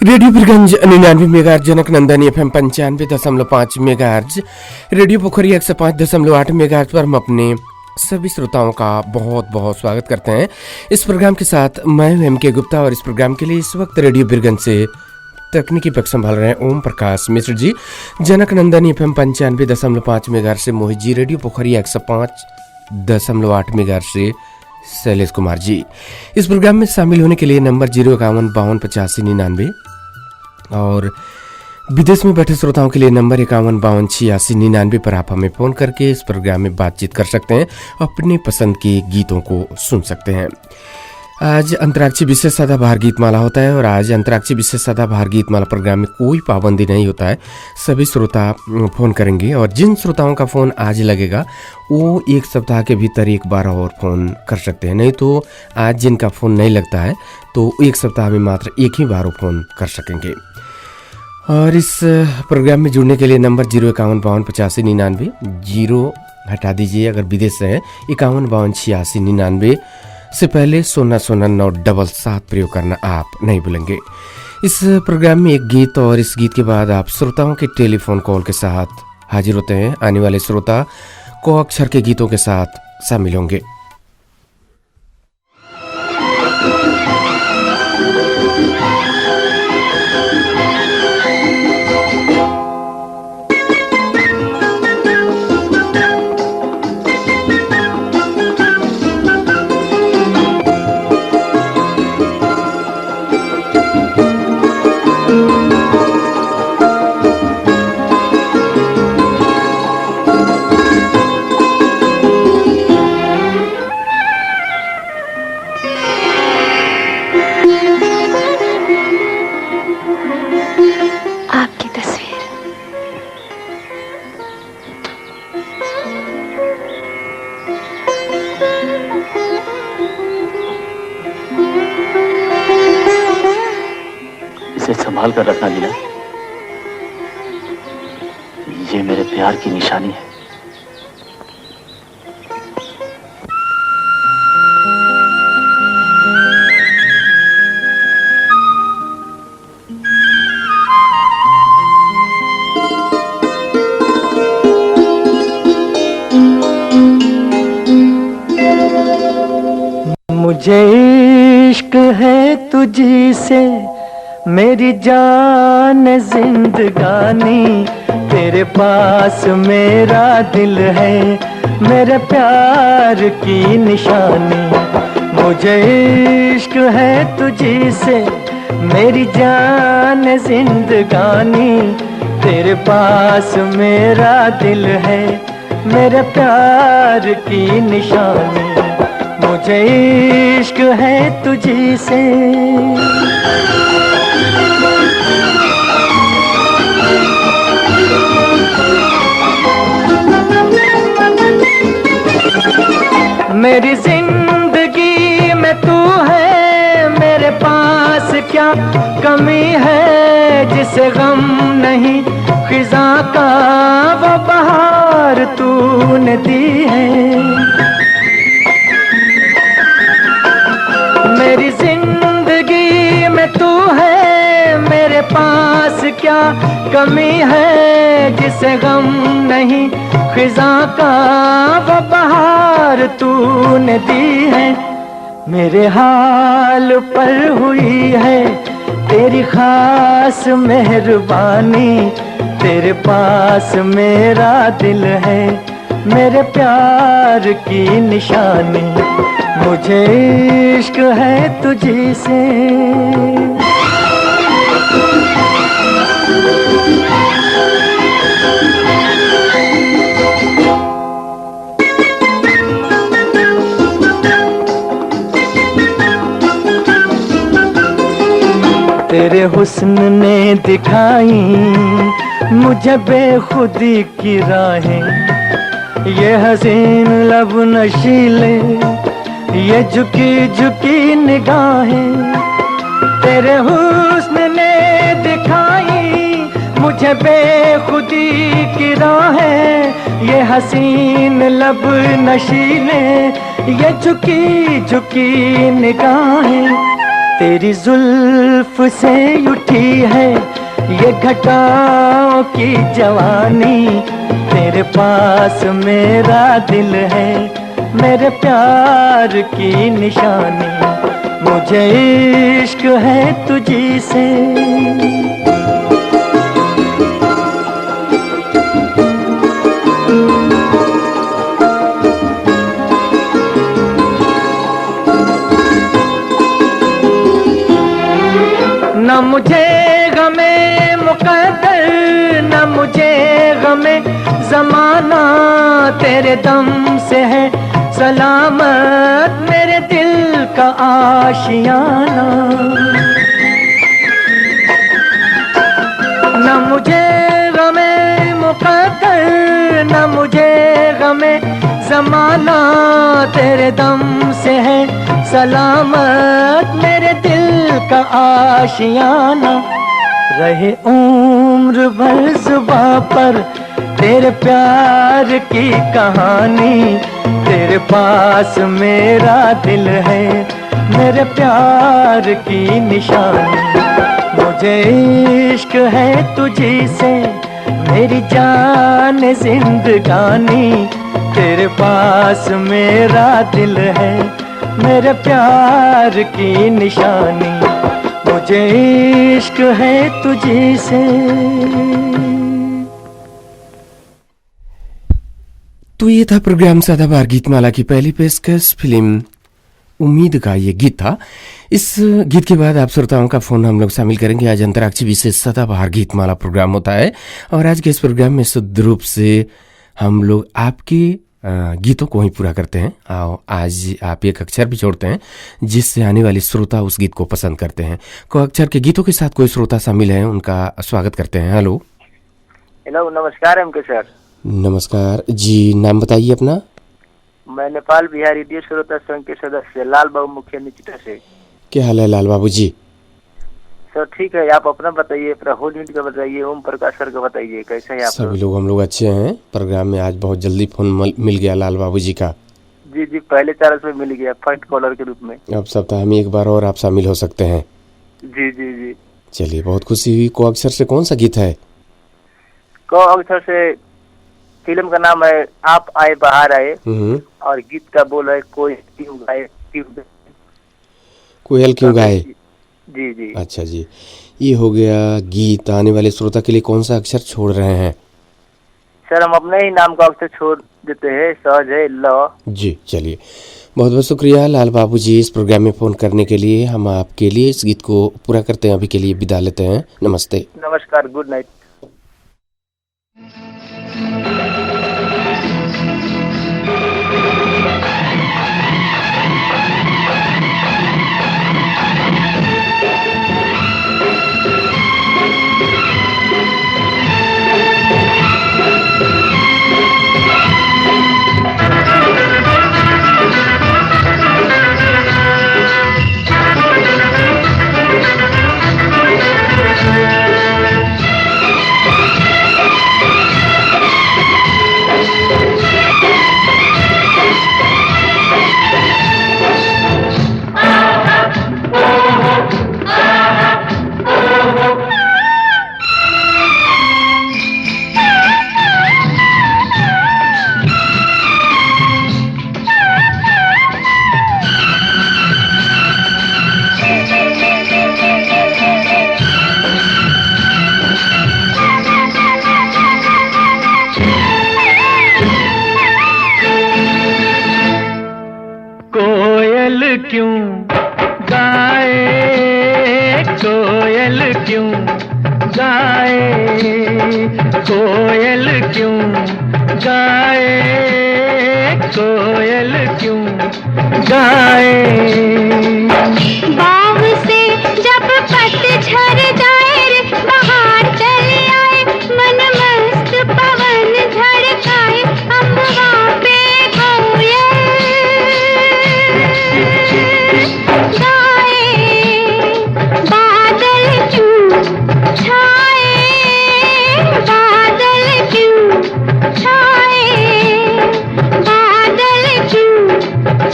Radio Birgunj 99 megahertz, जनक नंदन FM 95.5 megahertz, radio पोखरी 105.8 megahertz पर हम अपने सभी श्रोताओं का बहुत बहुत स्वागत करते हैं इस प्रोग्राम के साथ। मैं हूं MK गुप्ता और इस प्रोग्राम के लिए इस वक्त रेडियो बीरगंज से तकनीकी पक्ष संभाल रहे हैं ओम प्रकाश मिश्र जी। जनक नंदन FM 95.5 मेगाहर्ट्ज से मोहित जी, रेडियो पोखरी 105.8 मेगाहर्ट्ज से शैलेश कुमार जी। इस प्रोग्राम में शामिल होने के लिए नंबर 051528599 और विदेश में बैठे श्रोताओं के लिए नंबर 51528699 पर आप हमें फ़ोन करके इस प्रोग्राम में बातचीत कर सकते हैं, अपनी पसंद के गीतों को सुन सकते हैं। आज अंतराक्षी विशेष सदाबहार गीतमाला होता है और आज अंतराक्षी विशेष सदाबहार गीतमाला प्रोग्राम में कोई पाबंदी नहीं होता है, सभी श्रोता फ़ोन करेंगे और जिन श्रोताओं का फ़ोन आज लगेगा वो एक सप्ताह के भीतर एक बार और फ़ोन कर सकते हैं। नहीं तो आज जिनका फ़ोन नहीं लगता है तो एक सप्ताह में मात्र एक ही बार वो फ़ोन कर सकेंगे। और इस प्रोग्राम में जुड़ने के लिए नंबर 051528599 जीरो हटा दीजिए अगर विदेश से हैं, 51528699 से पहले 000977 प्रयोग करना आप नहीं भूलेंगे। इस प्रोग्राम में एक गीत और इस गीत के बाद आप श्रोताओं के टेलीफोन कॉल के साथ हाजिर होते हैं। आने वाले श्रोता को अक्षर के गीतों के साथ शामिल होंगे। संभाल कर रखना लीला, ये मेरे प्यार की निशानी है। मुझे इश्क है तुझी से मेरी जान जिंदगानी, तेरे पास मेरा दिल है, मेरे प्यार की निशानी। मुझे इश्क है तुझी से मेरी जान जिंदगानी, तेरे पास मेरा दिल है, मेरे प्यार की निशानी। मुझे इश्क है तुझी से। मेरी जिंदगी में तू है, मेरे पास क्या कमी है, जिसे गम नहीं खिज़ा का वो बहार तूने दी है। मेरी जिंदगी में तू है, मेरे पास क्या कमी है, जिसे गम नहीं खिज़ा का वो बहार तूने दी है। मेरे हाल पर हुई है तेरी खास मेहरबानी, तेरे पास मेरा दिल है, मेरे प्यार की निशानी। मुझे इश्क है तुझी से। तेरे हुस्न ने दिखाई मुझे बेखुदी की राहें, ये हसीन लब नशीले, ये झुकी झुकी निगाहें। तेरे हुस्न ने दिखाई मुझे बेखुदी की राहें, ये हसीन लब नशीले, ये झुकी झुकी निगाहें। तेरी जुल्फ से उठी है ये घटाओं की जवानी, तेरे पास मेरा दिल है, मेरे प्यार की निशानी, मुझे इश्क है तुझी से। न मुझे गमे मुकद्दर, न मुझे गमे ज़माना, तेरे दम से है सलामत मेरे दिल का आशियाना। न मुझे गमे मुकद्दर, न मुझे गमे ज़माना, तेरे दम से है सलामत मेरे दिल का आशियाना। रहे उम्र भर जुबां पर तेरे प्यार की कहानी, तेरे पास मेरा दिल है, मेरे प्यार की निशानी, मुझे इश्क है तुझी से, मेरी जान जिंदगानी, तेरे पास मेरा दिल है, मेरे प्यार की निशानी, मुझे इश्क है तुझी से। तो ये था प्रोग्राम सदाबहार गीतमाला की पहली पेशकश फिल्म उम्मीद का ये गीत था। इस गीत के बाद आप श्रोताओं का फोन हम लोग शामिल करेंगे। आज अंतर्राष्ट्रीय विशेष सदाबहार गीतमाला प्रोग्राम होता है और आज के इस प्रोग्राम में शुद्ध रूप से हम लोग आपके गीतों को ही पूरा करते हैं। आज आप एक अक्षर भी जोड़ते हैं जिससे आने वाले श्रोता उस गीत को पसंद करते हैं। को अक्षर के गीतों के साथ कोई श्रोता शामिल है, उनका स्वागत करते हैं। हेलो हेलो, नमस्कार एम के सर। नमस्कार जी, नाम बताइए अपना। मैं नेपाल बिहार रेडियो श्रोता संघ के सदस्य लाल बाबू मुखिया निचिता से। क्या हाल है लाल बाबू जी? सर ठीक है, आप अपना बताइए, अपना होल यूनिट का बताइए, ओम प्रकाश सर का बताइए, कैसे है आप? सभी लोग हम लोग अच्छे हैं। प्रोग्राम में आज बहुत जल्दी फोन मिल गया लाल बाबू जी का। जी जी, पहले 4 में मिल गया फर्स्ट कॉलर के रूप में। अब सप्ताह में एक बार और आप शामिल हो सकते हैं। जी जी जी, चलिए, बहुत खुशी हुई। को अक्षर से कौन सा गीत है? को अक्षर से फिल्म का नाम है आप आए बाहर आए और गीत का बोल है कोई क्यों गाए क्यों गाए। कोयल क्यों गाए? जी जी। अच्छा जी, ये हो गया गीत। आने वाले श्रोता के लिए कौन सा अक्षर छोड़ रहे हैं? सर हम अपने ही नाम का अक्षर छोड़ देते हैं, सहज है ल। जी चलिए, बहुत बहुत शुक्रिया लाल बाबू जी इस प्रोग्राम में फोन करने के लिए। हम आपके लिए इस गीत को पूरा करते हैं। अभी के लिए विदा लेते हैं। नमस्ते, नमस्कार, गुड नाइट।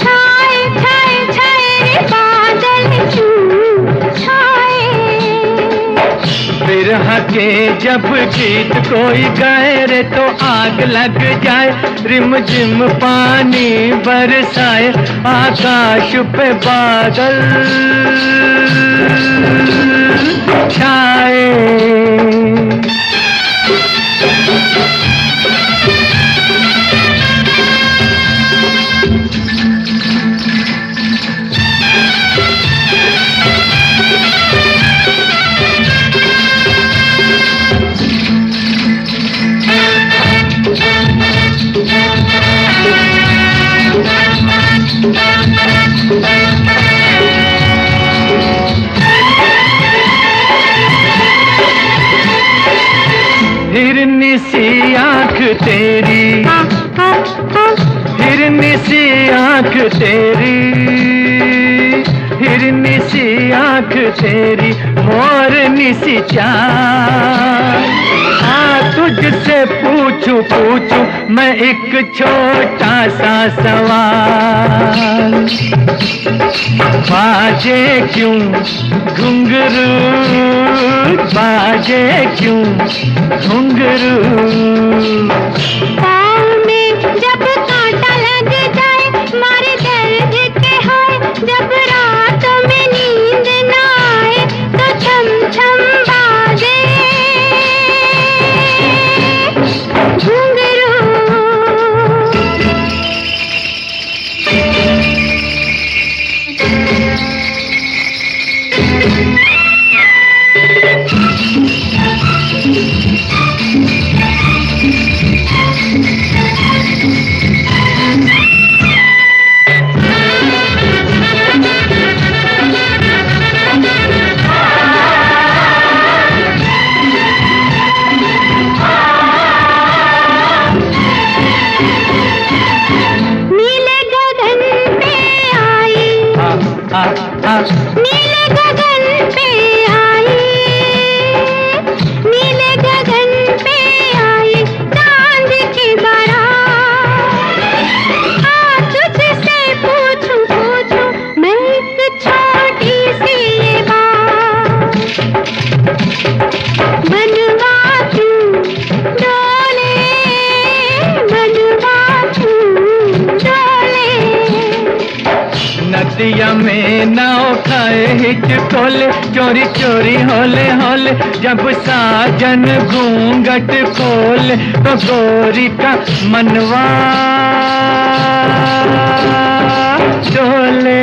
छाए छाए छाए रे के जब गीत कोई गाए रे तो आग लग जाए, रिम झिम पानी बरसाए, आकाश पे बादल छाए। हिरनी सी आंख तेरी, हिरनी सी आंख तेरी, हिरनी सी आंख तेरी, मोरनी सी चाल। हाँ तुझसे पूछूं पूछूं मैं एक छोटा सा सवाल, बाजे क्यों घुंघरू, बाजे क्यों घुंघरू। पाँव में जब कांटा लग जाए, मारे दर्द के होए, जब रात में नींद न आए तो छम छम बाजे घुंघरू। नीले गगन पे आई, नीले गगन पे आई चांद की बारात। हाँ तुझसे पूछूं पूछूं मैं एक छोटी सी ये बात, बनवा क्यों डोले, बनवा क्यों डोले। नदिया में नाव खाए हिचकोले, चोरी चोरी होले होले, जब साजन घूंघट खोले तो गोरी का मनवा डोले।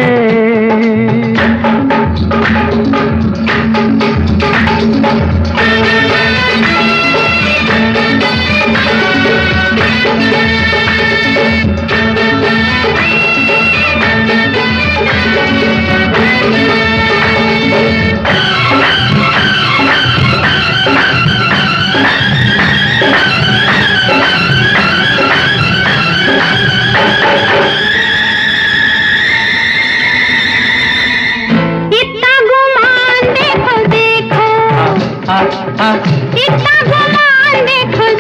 इतना गुमान देखो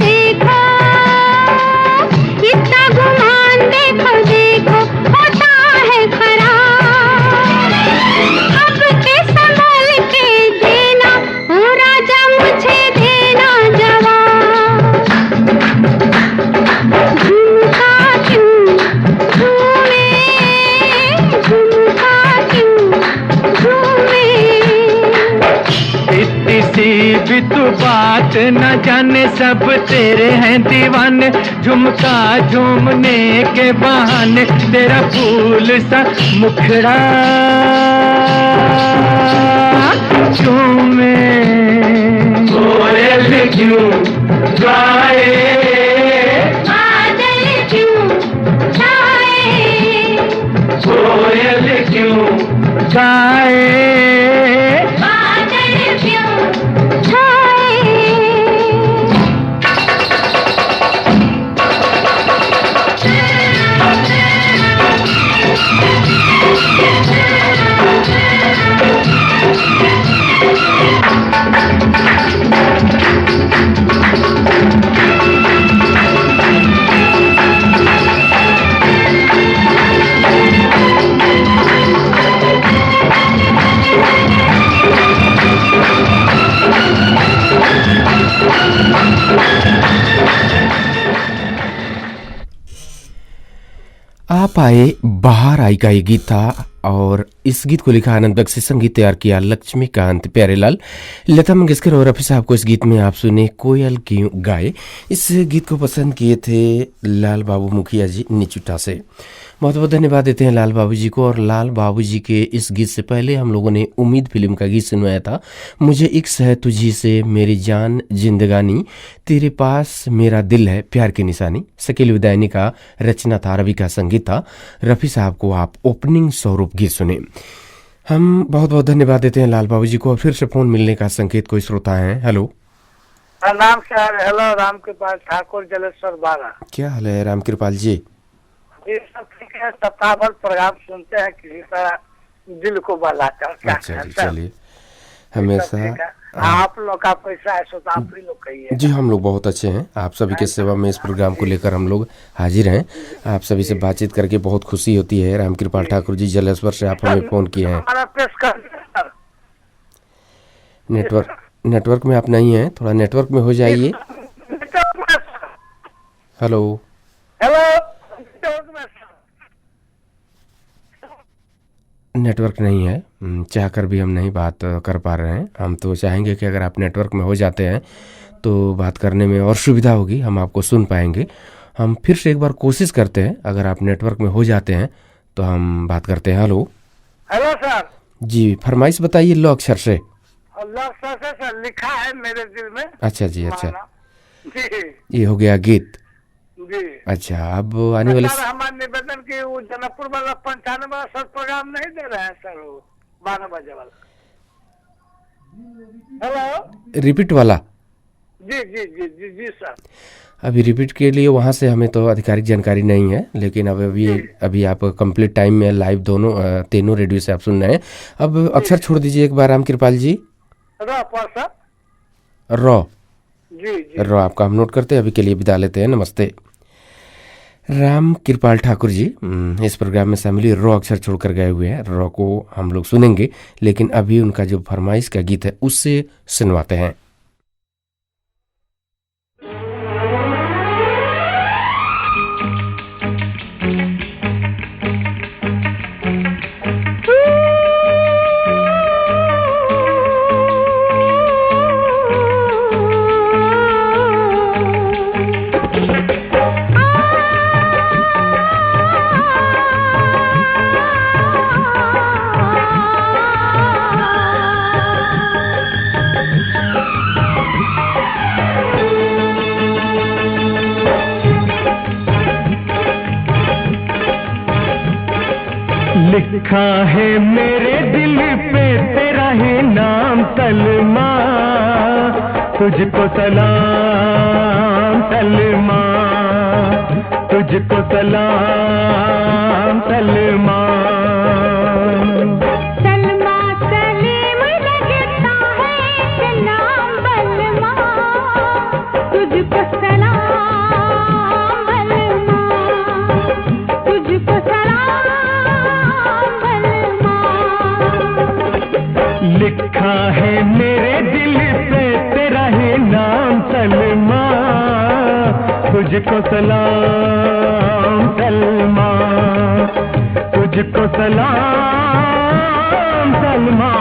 देखो, इतना गुमान देखो देखो, होता है खराब। अब के संभल के देना, ओ राजा मुझे देना जवाब। झुमका क्यों झूमे, झुमका क्यों झूमे। इतनी सी भी तू बात न जाने, सब तेरे हैं दीवाने, झुमका झूमने के बहाने तेरा फूल सा मुखड़ा झूमे। कोयल क्यों गाए, बादल क्यों छाए, कोयल क्यों गाए, बादल क्यों छाए। आप आए बाहर आई का ये गीत था और इस गीत को लिखा आनंद बख्श से, संगीत तैयार किया लक्ष्मीकांत प्यारेलाल। लता मंगेशकर और रफी साहब को इस गीत में आप सुने कोयल क्यों गाए। इस गीत को पसंद किए थे लाल बाबू मुखिया जी निचुटा से। बहुत बहुत धन्यवाद देते हैं लाल बाबू जी को। और लाल बाबू जी के इस गीत से पहले हम लोगों ने उम्मीद फिल्म का गीत सुनवाया था, मुझे इक्स है तुझी से, मेरी जान जिंदगानी, तेरे पास मेरा दिल है, प्यार की निशानी। शकील विदायनी का रचना था, रवि का संगीत था। रफ़ी साहब को आप ओपनिंग स्वरूप गीत सुने। हम बहुत बहुत धन्यवाद देते हैं लाल बाबू जी को। और फिर से फोन मिलने का संकेत कोई श्रोता है। हेलो, नाम सर। हेलो, राम कृपाल ठाकुर, जलेश्वर बारा। क्या हाल है राम कृपाल जी? जी सब ठीक है। सप्ताह भर प्रोग्राम सुनते हैं, किसी तरह दिल को बहलाते हैं। अच्छा जी, चलिए हमेशा आप लोग का कैसा है सो आप भी लोग कहिए। जी हम लोग बहुत अच्छे हैं। आप सभी के सेवा में इस प्रोग्राम को लेकर हम लोग हाजिर हैं। आप सभी से बातचीत करके बहुत खुशी होती है। राम कृपाल ठाकुर जी जलेश्वर से आप हमें फोन किए हैं। नेटवर्क में आप नहीं हैं, थोड़ा नेटवर्क में हो जाइए। हेलो हेलो, नेटवर्क नहीं है, चाहकर भी हम नहीं बात कर पा रहे हैं। हम तो चाहेंगे कि अगर आप नेटवर्क में हो जाते हैं तो बात करने में और सुविधा होगी, हम आपको सुन पाएंगे। हम फिर से एक बार कोशिश करते हैं, अगर आप नेटवर्क में हो जाते हैं तो हम बात करते हैं। हेलो हेलो सर जी, फरमाइश बताइए लो अक्षर से। अल्लाह सर लिखा है मेरे दिल में। अच्छा जी, अच्छा जी ये हो गया गीत। जी अच्छा, अब आने वाले हमारे निवेदन की वो जनकपुर वाला 95 वाला सर प्रोग्राम नहीं दे रहे हैं सर, वो 12 बजे वाला। हेलो रिपीट वाला। जी जी जी जी जी सर। अभी रिपीट के लिए वहाँ से हमें तो आधिकारिक जानकारी नहीं है, लेकिन अब अभी आप कंप्लीट टाइम में लाइव दोनों तीनों रेडियो से आप सुन रहे हैं। अब अक्षर छोड़ दीजिए एक बार राम कृपाल जी। रॉ जी जी रॉ आपका हम नोट करते हैं। अभी के लिए विदा लेते हैं, नमस्ते। राम कृपाल ठाकुर जी इस प्रोग्राम में शामिल रॉ अक्षर छोड़कर गए हुए हैं। रॉ को हम लोग सुनेंगे, लेकिन अभी उनका जो फरमाइश का गीत है उससे सुनवाते हैं। लिखा है मेरे दिल पे तेरा ही नाम सलमा, तुझको सलाम सलमा, तुझको सलाम सलमा। सलमा सलीम लगता है कि नाम बलमा, तुझको सलाम बलमा, तुझको सलाम बलमा। लिखा है मेरे दिल पे तेरा ही नाम सलमा, तुझको सलाम सलमा, तुझको सलाम सलमा।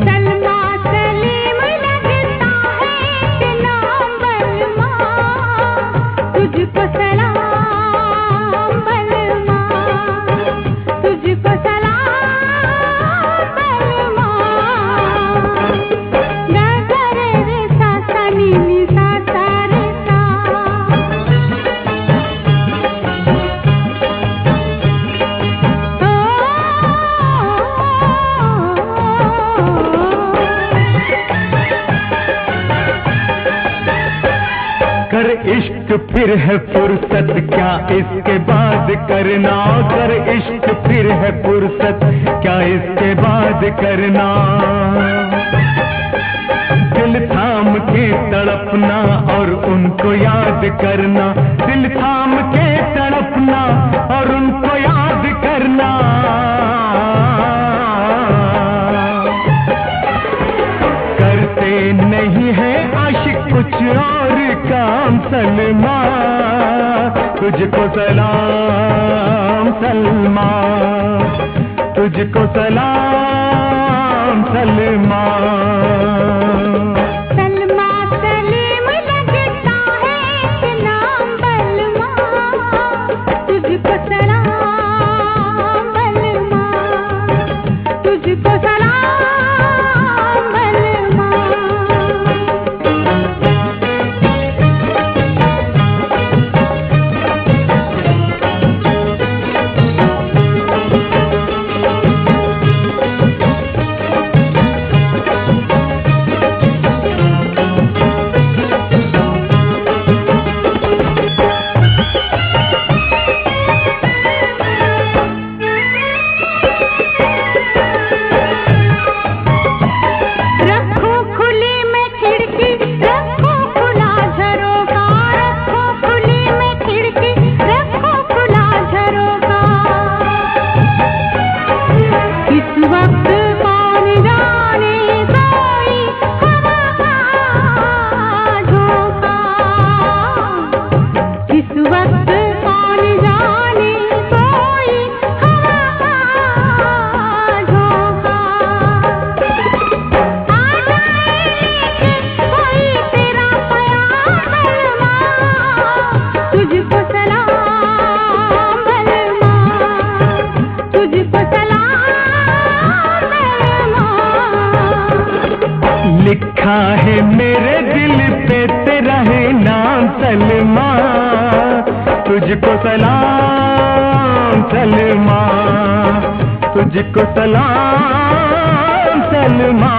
सलमा सलीम लगता है कि नाम बलमा, तुझको सलाम बलमा, तुझको सलाम बलमा। गा गा रे रे सा सा नी नी सा सा रे सा। कर इश्क फिर है फुर्सत क्या इसके बाद करना, कर इश्क फिर है फुर्सत क्या इसके बाद करना। दिल थाम के तड़पना और उनको याद करना, दिल थाम के तड़पना और उनको याद करना। करते नहीं है आशिक कुछ और का, सलाम सलमा, तुझको सलाम सलमा, तुझको सलाम सलमा। सलमा सलीम लगता है कि नाम बलमा, तुझको सलाम बलमा, तुझको सलाम बलमा। रखो खुली में खिड़की, रखो खुला झरोखा, रखो खुली में खिड़की, रखो खुला झरोखा। इस वक्त कौन जाने कोई हवा का झोंका, इस वक्त कौन जाने कोई हवा का झोंका। आ जाए कोई तेरा प्यार बलमा, तुझको सलाम बलमा, तुझको सलाम बलमा। लिखा है मेरे दिल पे तेरा है नाम सलमा, तुझको सलाम सलमा, तुझको सलाम सलमा।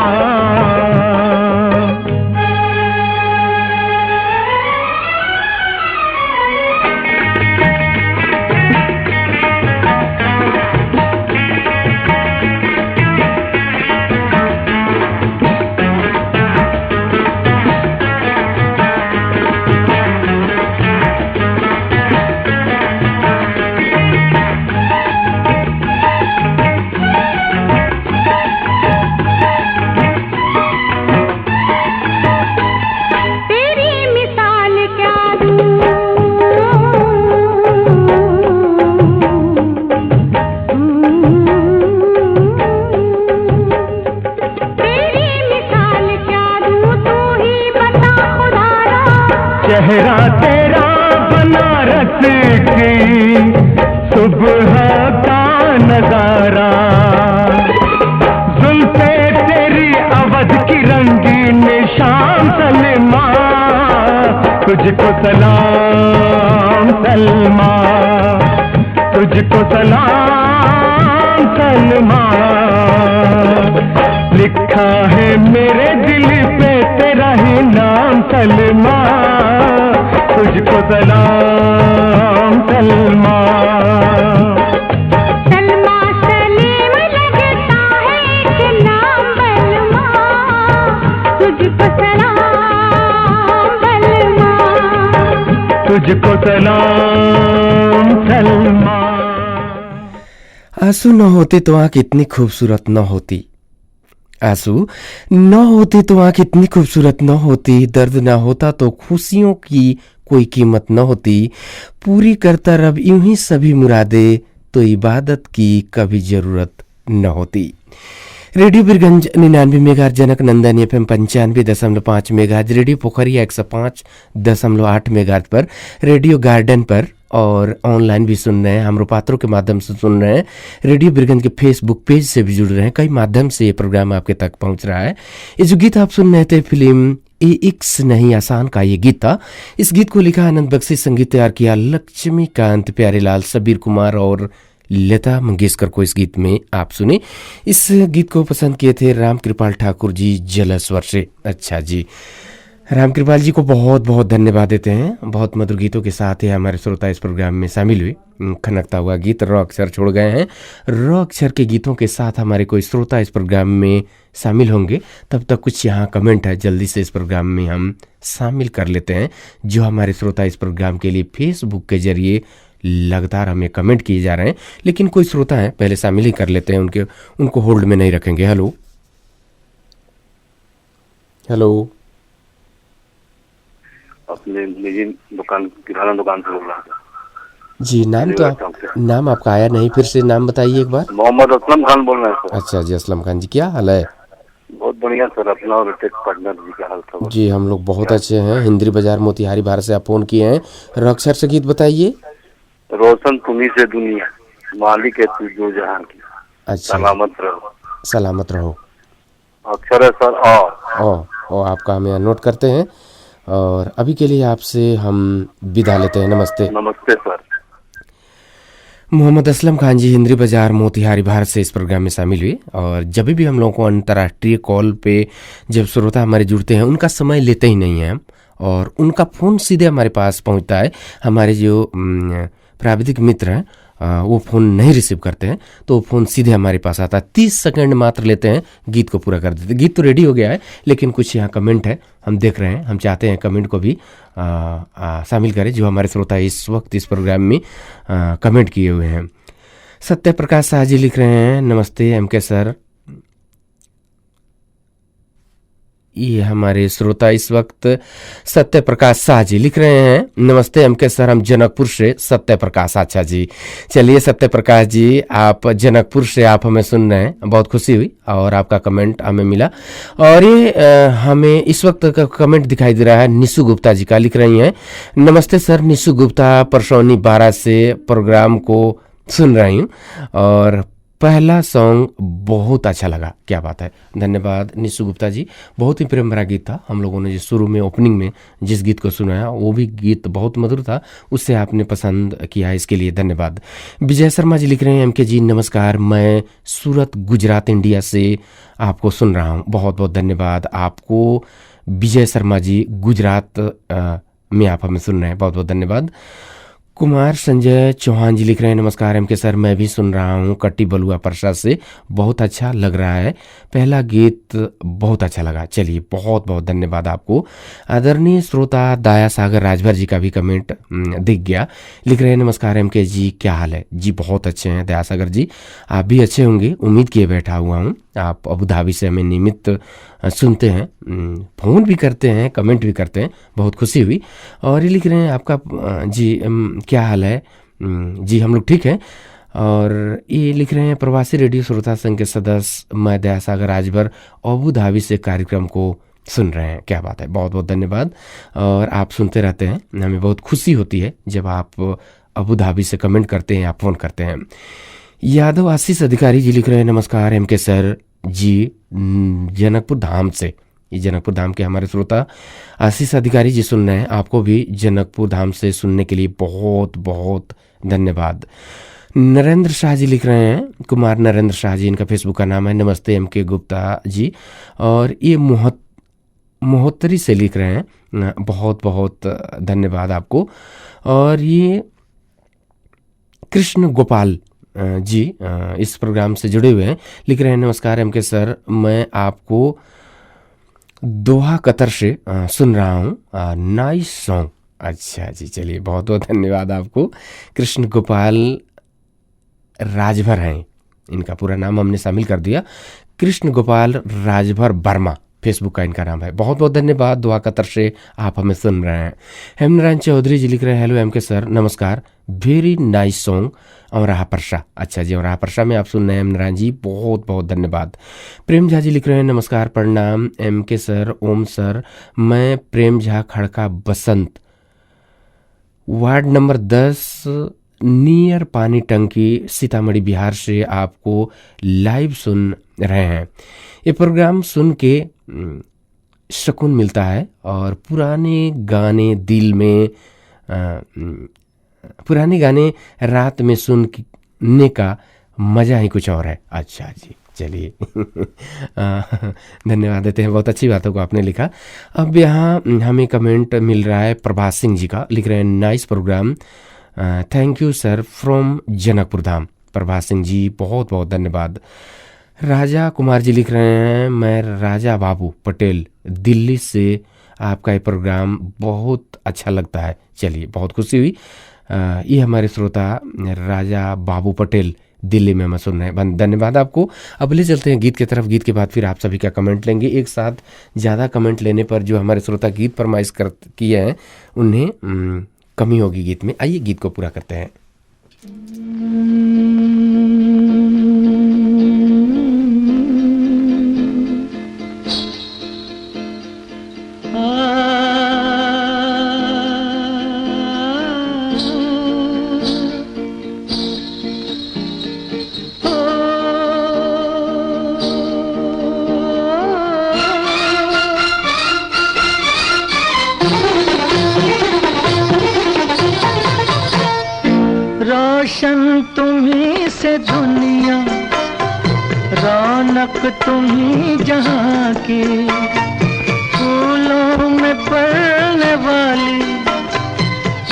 तेरी मिसाल क्या दूँ, तेरी मिसाल क्या दूँ, तू ही बता खुदारा। चेहरा तेरा बनारस की सुबह का नजारा, जुल्फे तेरी अवध की रंगीन शाम सलमा, तुझको सलाम सलमा, तुझको सलाम सलमा। लिखा है मेरे दिल पे तेरा ही नाम सलमा, तुझको सलाम सलमा। सलमा सलीम लगता है कि नाम बलमा, तुझको सलाम बलमा। तुझको सलाम सलमा। आंसू न होते तो आंख इतनी खूबसूरत न होती, आंसू न होते तो आंख इतनी खूबसूरत न होती, दर्द न होता तो खुशियों की कोई कीमत न होती, पूरी करता रब यूं ही सभी मुरादे, तो इबादत की कभी जरूरत न होती। रेडियो बिरगंज 99 मेगाहर्ट्ज, जनक नंदन FM 95.5 मेगाहर्ट्ज, रेडियो पोखरिया 105.8 मेगाहर्ट्ज पर, रेडियो गार्डन पर और ऑनलाइन भी सुन रहे हैं, हम पात्रों के माध्यम से सुन रहे हैं, रेडियो बिरगंज के फेसबुक पेज से भी जुड़ रहे हैं, कई माध्यम से ये प्रोग्राम आपके तक पहुंच रहा है। ये जो गीत आप सुन रहे थे फिल्म ए इक्स नहीं आसान का ये गीत था। इस गीत को लिखा आनंद बख्शी, संगीत तैयार किया लक्ष्मीकांत प्यारेलाल, सबीर कुमार और लता मंगेशकर को इस गीत में आप सुने। इस गीत को पसंद किए थे राम कृपाल ठाकुर जी जलस्वर से। अच्छा जी, राम कृपाल जी को बहुत बहुत धन्यवाद देते हैं। बहुत मधुर गीतों के साथ ही हमारे श्रोता इस प्रोग्राम में शामिल हुए। खनकता हुआ गीत र अक्षर छोड़ गए हैं। र अक्षर के गीतों के साथ हमारे कोई श्रोता इस प्रोग्राम में शामिल होंगे, तब तक कुछ यहाँ कमेंट है, जल्दी से इस प्रोग्राम में हम शामिल कर लेते हैं। जो हमारे श्रोता इस प्रोग्राम के लिए फेसबुक के जरिए लगातार हमें कमेंट किए जा रहे हैं, लेकिन कोई श्रोता हैं पहले शामिल ही कर लेते हैं, उनको होल्ड में नहीं रखेंगे। हेलो हेलो अपने निजी दुकान, किराना दुकान से बोल रहा था। जी, नाम आपका आया नहीं, फिर से नाम बताइए एक बार। मोहम्मद असलम खान बोल रहे हैं सर। अच्छा जी, असलम खान जी, क्या हाल है? बहुत बढ़िया सर। अपना और टेक पार्टनर जी का हाल था? जी, हम लोग बहुत अच्छे हैं। हिंद्री बाजार मोतिहारी भारत से आप फोन किए हैं। रॉक सर से गीत बताइए। रोशन तुम्ही से दुनिया, मालिक है तू जो जहां की, अच्छा, सलामत रहो। सलामत रहो। अक्षर है सर ओ आपका हम यहाँ नोट करते हैं और अभी के लिए आपसे हम विदा लेते हैं। नमस्ते। नमस्ते सर। मोहम्मद असलम खान जी हिंद्री बाजार मोतिहारी भारत से इस प्रोग्राम में शामिल हुए। और जब भी हम लोगों को अंतर्राष्ट्रीय कॉल पे जब श्रोता हमारे जुड़ते हैं, उनका समय लेते ही नहीं हैं हम, और उनका फ़ोन सीधे हमारे पास पहुंचता है। हमारे जो प्राविधिक मित्र हैं वो फ़ोन नहीं रिसीव करते हैं, तो वो फ़ोन सीधे हमारे पास आता है। 30 सेकंड मात्र लेते हैं, गीत को पूरा कर देते हैं। गीत तो रेडी हो गया है, लेकिन कुछ यहाँ कमेंट है, हम देख रहे हैं। हम चाहते हैं कमेंट को भी शामिल करें, जो हमारे श्रोता इस वक्त इस प्रोग्राम में कमेंट किए हुए हैं। सत्य प्रकाश शाह जी लिख रहे हैं, नमस्ते एमके सर। ये हमारे श्रोता इस वक्त सत्य प्रकाश शाह जी लिख रहे हैं, नमस्ते एमके सर, हम जनकपुर से सत्य प्रकाश। अच्छा जी, चलिए सत्य प्रकाश जी, आप जनकपुर से आप हमें सुन रहे हैं, बहुत खुशी हुई और आपका कमेंट हमें मिला। और ये हमें इस वक्त का कमेंट दिखाई दे रहा है, निशु गुप्ता जी का। लिख रही हैं, नमस्ते सर, निशु गुप्ता परसौनी 12 से प्रोग्राम को सुन रही हूँ और पहला सॉन्ग बहुत अच्छा लगा। क्या बात है, धन्यवाद निशु गुप्ता जी। बहुत ही प्रेम भरा गीत था। हम लोगों ने जो शुरू में ओपनिंग में जिस गीत को सुनाया, वो भी गीत बहुत मधुर था, उससे आपने पसंद किया, इसके लिए धन्यवाद। विजय शर्मा जी लिख रहे हैं, एमके जी नमस्कार, मैं सूरत गुजरात इंडिया से आपको सुन रहा हूँ। बहुत बहुत धन्यवाद आपको विजय शर्मा जी, गुजरात में आप हमें सुन रहे हैं, बहुत बहुत धन्यवाद। कुमार संजय चौहान जी लिख रहे हैं, नमस्कार एमके सर, मैं भी सुन रहा हूँ कट्टी बलुआ परसा से, बहुत अच्छा लग रहा है, पहला गीत बहुत अच्छा लगा। चलिए बहुत बहुत धन्यवाद आपको। आदरणीय श्रोता दया सागर राजभर जी का भी कमेंट दिख गया। लिख रहे हैं, नमस्कार एमके जी, क्या हाल है? जी बहुत अच्छे हैं दया सागर जी, आप भी अच्छे होंगे, उम्मीद किए बैठा हुआ हूँ। आप अबू धाबी से हमें नियमित सुनते हैं, फ़ोन भी करते हैं, कमेंट भी करते हैं, बहुत खुशी हुई। और ये लिख रहे हैं, आपका जी क्या हाल है? जी हम लोग ठीक हैं। और ये लिख रहे हैं, प्रवासी रेडियो श्रोता संघ के सदस्य मैं दया सागर राजभर अबू धाबी से कार्यक्रम को सुन रहे हैं। क्या बात है, बहुत बहुत धन्यवाद। और आप सुनते रहते हैं, हमें बहुत खुशी होती है जब आप अबू धाबी से कमेंट करते हैं, आप फ़ोन करते हैं। यादव आशीष अधिकारी जी लिख रहे हैं, नमस्कार एमके सर जी, जनकपुर धाम से। ये जनकपुर धाम के हमारे श्रोता आशीष अधिकारी जी सुन रहे हैं, आपको भी जनकपुर धाम से सुनने के लिए बहुत बहुत धन्यवाद। नरेंद्र शाह जी लिख रहे हैं, कुमार नरेंद्र शाह जी इनका फेसबुक का नाम है, नमस्ते एमके गुप्ता जी। और ये मोहत्तरी से लिख रहे हैं, बहुत बहुत धन्यवाद आपको। और ये कृष्ण गोपाल जी इस प्रोग्राम से जुड़े हुए हैं, लिख रहे हैं, नमस्कार एमके सर, मैं आपको दोहा कतर से सुन रहा हूँ, नाइस सॉन्ग। अच्छा जी, चलिए बहुत बहुत धन्यवाद आपको। कृष्ण गोपाल राजभर हैं, इनका पूरा नाम हमने शामिल कर दिया, कृष्ण गोपाल राजभर वर्मा फेसबुक का इनका नाम है। बहुत बहुत धन्यवाद, दुआ कतर से आप हमें सुन रहे हैं। हेमनारायण चौधरी जी लिख रहे हैं, हेलो एमके सर, नमस्कार, very nice song Amroha Parsa. अच्छा जी, अमराहा परसा में आप सुन रहे हैं हेमनारायण जी, बहुत बहुत धन्यवाद। प्रेम झा जी लिख रहे हैं, नमस्कार प्रणाम एमके सर, ओम सर, मैं प्रेम झा खड़का बसंत वार्ड नंबर 10 नियर पानी टंकी सीतामढ़ी बिहार से आपको लाइव सुन रहे हैं। ये प्रोग्राम सुन के सुकून मिलता है और पुराने गाने दिल में पुराने गाने रात में सुनने का मज़ा ही कुछ और है। अच्छा जी, चलिए धन्यवाद देते हैं, बहुत अच्छी बातों को आपने लिखा। अब यहाँ हमें कमेंट मिल रहा है प्रभास सिंह जी का, लिख रहे हैं, nice programme, thank you sir from Janakpur Dham. Prabhas Singh ji बहुत बहुत धन्यवाद। राजा कुमार जी लिख रहे हैं, मैं राजा बाबू पटेल दिल्ली से, आपका ये प्रोग्राम बहुत अच्छा लगता है। चलिए बहुत खुशी हुई। ये हमारे श्रोता राजा बाबू पटेल दिल्ली में हम सुन रहे हैं। धन्यवाद आपको। अब ले चलते हैं गीत की तरफ। गीत के बाद फिर आप सभी का कमेंट लेंगे। एक साथ ज़्यादा कमेंट लेने पर जो हमारे श्रोता गीत फरमाइश किए हैं उन्हें कमी होगी गीत में। आइए गीत को पूरा करते हैं। रोशन तुम्ही से दुनिया, रौनक तुम्ही जहाँ की, फूलों में पड़ने वाली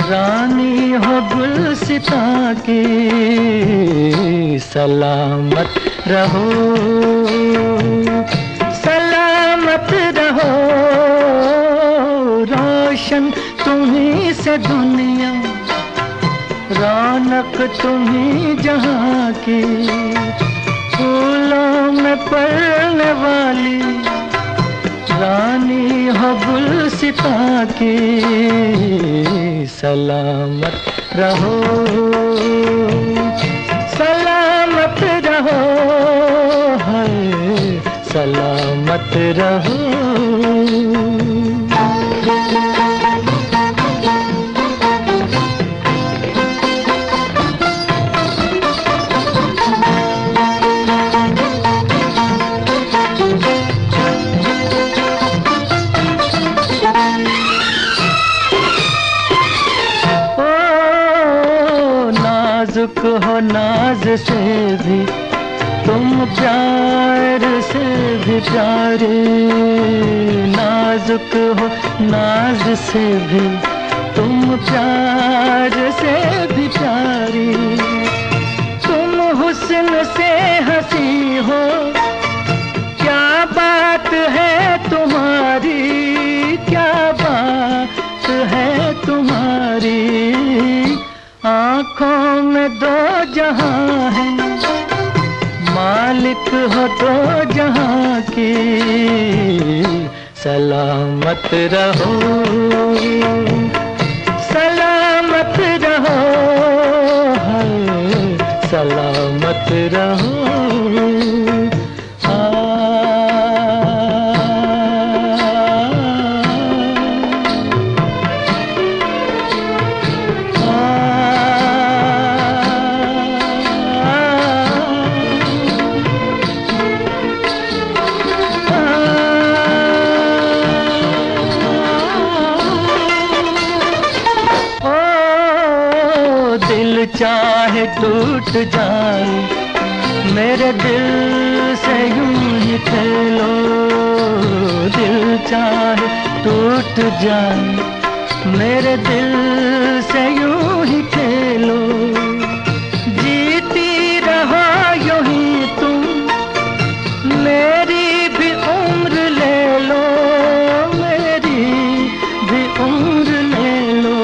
रानी हो गुलसिता की। सलामत रहो, सलामत रहो, रोशन तुम्ही से दुनिया, रौनक तुम्ही जहाँ की, फूलों में पड़ने वाली रानी हो गुलसिता की। सलामत रहो, सलामत रहो, है सलामत रहो। हो नाज से भी तुम प्यार से भी प्यारे, नाजुक हो नाज से भी तुम प्यार से भी प्यारी। तुम हुस्न से हंसी हो, क्या बात है तुम्हारी, क्या बात है तुम्हारी। आँखों में दो जहां है, मालिक हो दो जहां की। सलामत रहो, सलामत रहो, है सलामत रहो। चाहे टूट जाए मेरे दिल से यूं ही खेलो, दिल चाहे टूट जाए मेरे दिल से यूं ही खेलो। जीती रहो यूं ही तुम, मेरी भी उम्र ले लो, मेरी भी उम्र ले लो।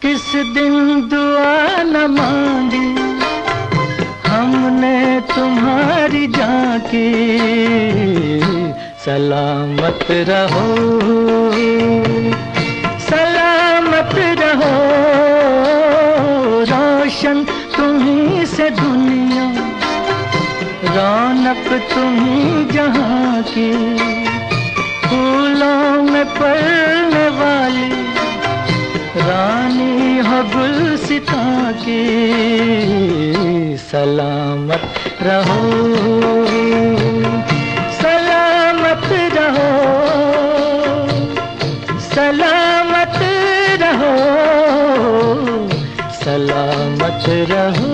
किस दिन दुआ न मांगी हमने तुम्हारी जाके। सलामत रहो, सलामत रहो, रोशन तुम्ही से दुनिया, रौनक तुम्ही जहाँ की, फूलों में पड़ने वाली रानी हो गुलसिता की। सलामत रहो, सलामत रहो, सलामत रहो, सलामत रहो।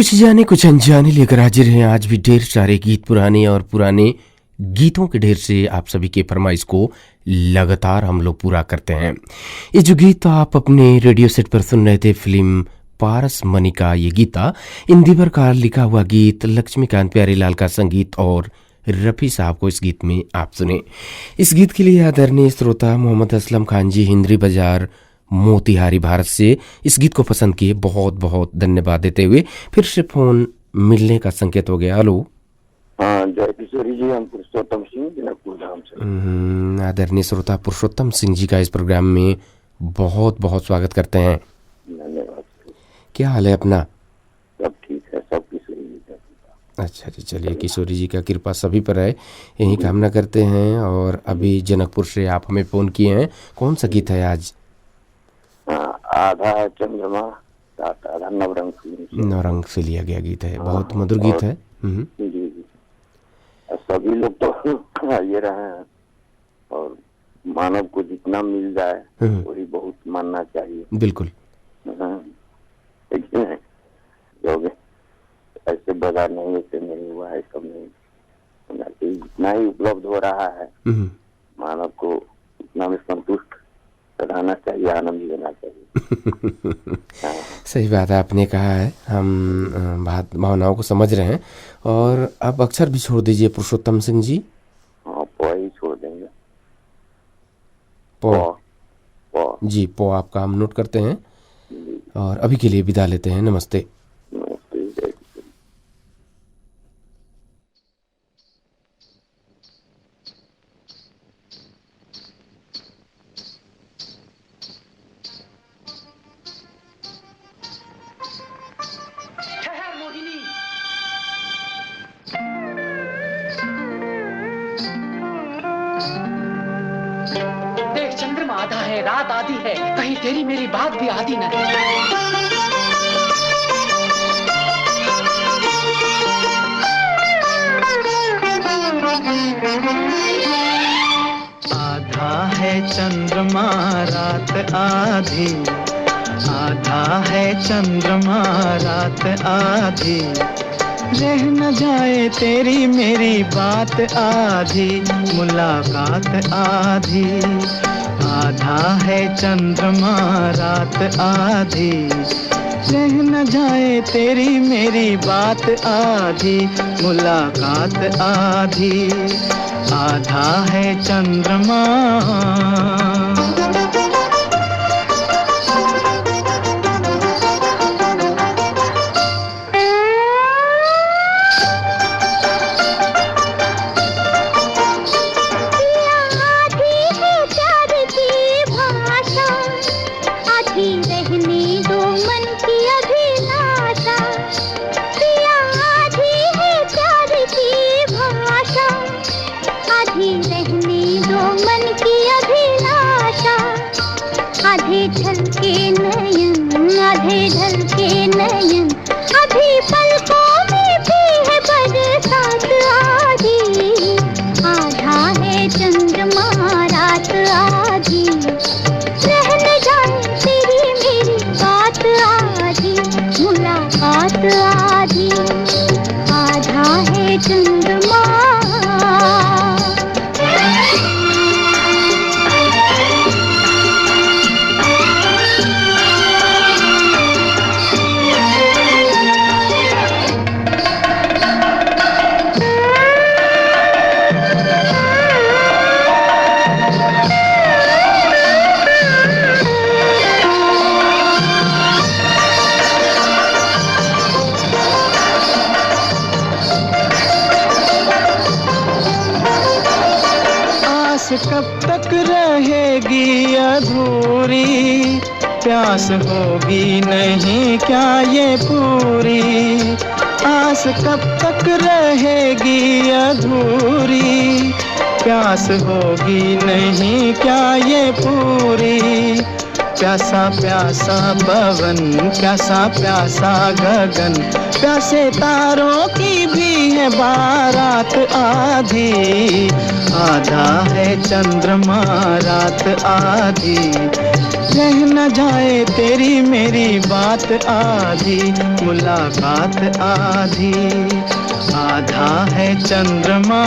कुछ जाने कुछ अनजाने लेकर हाजिर हैं आज भी ढेर सारे गीत, पुराने और पुराने गीतों के ढेर से आप सभी के फरमाइश को लगातार हम लोग पूरा करते हैं। ये जो गीत आप अपने रेडियो सेट पर सुन रहे थे, फिल्म पारस मनी का ये गीत था। इंदिवर का लिखा हुआ गीत, लक्ष्मीकांत प्यारेलाल का संगीत और रफ़ी साहब को इस गीत में आप सुने। इस गीत के लिए आदरणीय श्रोता मोहम्मद असलम खान जी, हिंद्री बाजार, मोतिहारी, भारत से इस गीत को पसंद किए, बहुत बहुत धन्यवाद देते हुए फिर से फोन मिलने का संकेत हो गया। हेलो, हाँ, जय किशोरी जी, हम पुरुषोत्तम सिंह जनकपुर धाम से। आदरणीय श्रोता पुरुषोत्तम सिंह जी का इस प्रोग्राम में बहुत बहुत स्वागत करते हैं। धन्यवाद। क्या हाल है अपना? सब ठीक है, सब किशोरी जी का कृपा। अच्छा जी, चलिए, किशोरी जी का कृपा सभी पर है, यही कामना करते हैं। और अभी जनकपुर से आप हमें फोन किए हैं, कौन सा गीत है आज? आधा है चंद्रमा, आधा नवरंग फिल्म से। नवरंग से लिया गया गीत है, बहुत मधुर गीत है। जी जी, सभी लोग तो ये रहे हैं और मानव को जितना मिल जाए वही बहुत मानना चाहिए। बिल्कुल। लोग ऐसे बाजार नहीं, ऐसे नहीं हुआ है, सब नहीं, जितना ही उपलब्ध हो रहा है मानव को उतना में संतुष्ट रहना चाहिए, आनंद लेना चाहिए। सही बात है, आपने कहा है, हम भावनाओं को समझ रहे हैं। और अब अक्षर भी छोड़ दीजिए पुरुषोत्तम सिंह जी। हाँ, पो ही छोड़ देंगे। पो जी, पो आपका हम नोट करते हैं और अभी के लिए विदा लेते हैं। नमस्ते। देख, चंद्रमा आधा है, रात आधी है, कहीं तेरी मेरी बात भी आधी न है। आधा है चंद्रमा रात आधी, आधा है चंद्रमा रात आधी, रह न जाए तेरी मेरी बात आधी, मुलाकात आधी। आधा है चंद्रमा रात आधी, रह न जाए तेरी मेरी बात आधी, मुलाकात आधी। आधा है चंद्रमा। आधे ढलके नयन, आधे ढलके नयन, अभी पलकों में भी है बरसात आधी। आधा है चंद्रमा रात आधी, रह न जाए तेरी मेरी बात आधी, मुलाकात आधी। आधा है चंद्रमा। कब तक रहेगी अधूरी, प्यास होगी नहीं क्या ये पूरी। आस कब तक रहेगी अधूरी, प्यास होगी नहीं क्या ये पूरी। प्यासा प्यासा पवन, प्यासा प्यासा गगन, प्यासे तारों की भी है बारात आधी। आधा है चंद्रमा रात आधी, रह न जाए तेरी मेरी बात आधी, मुलाकात आधी, आधा है चंद्रमा।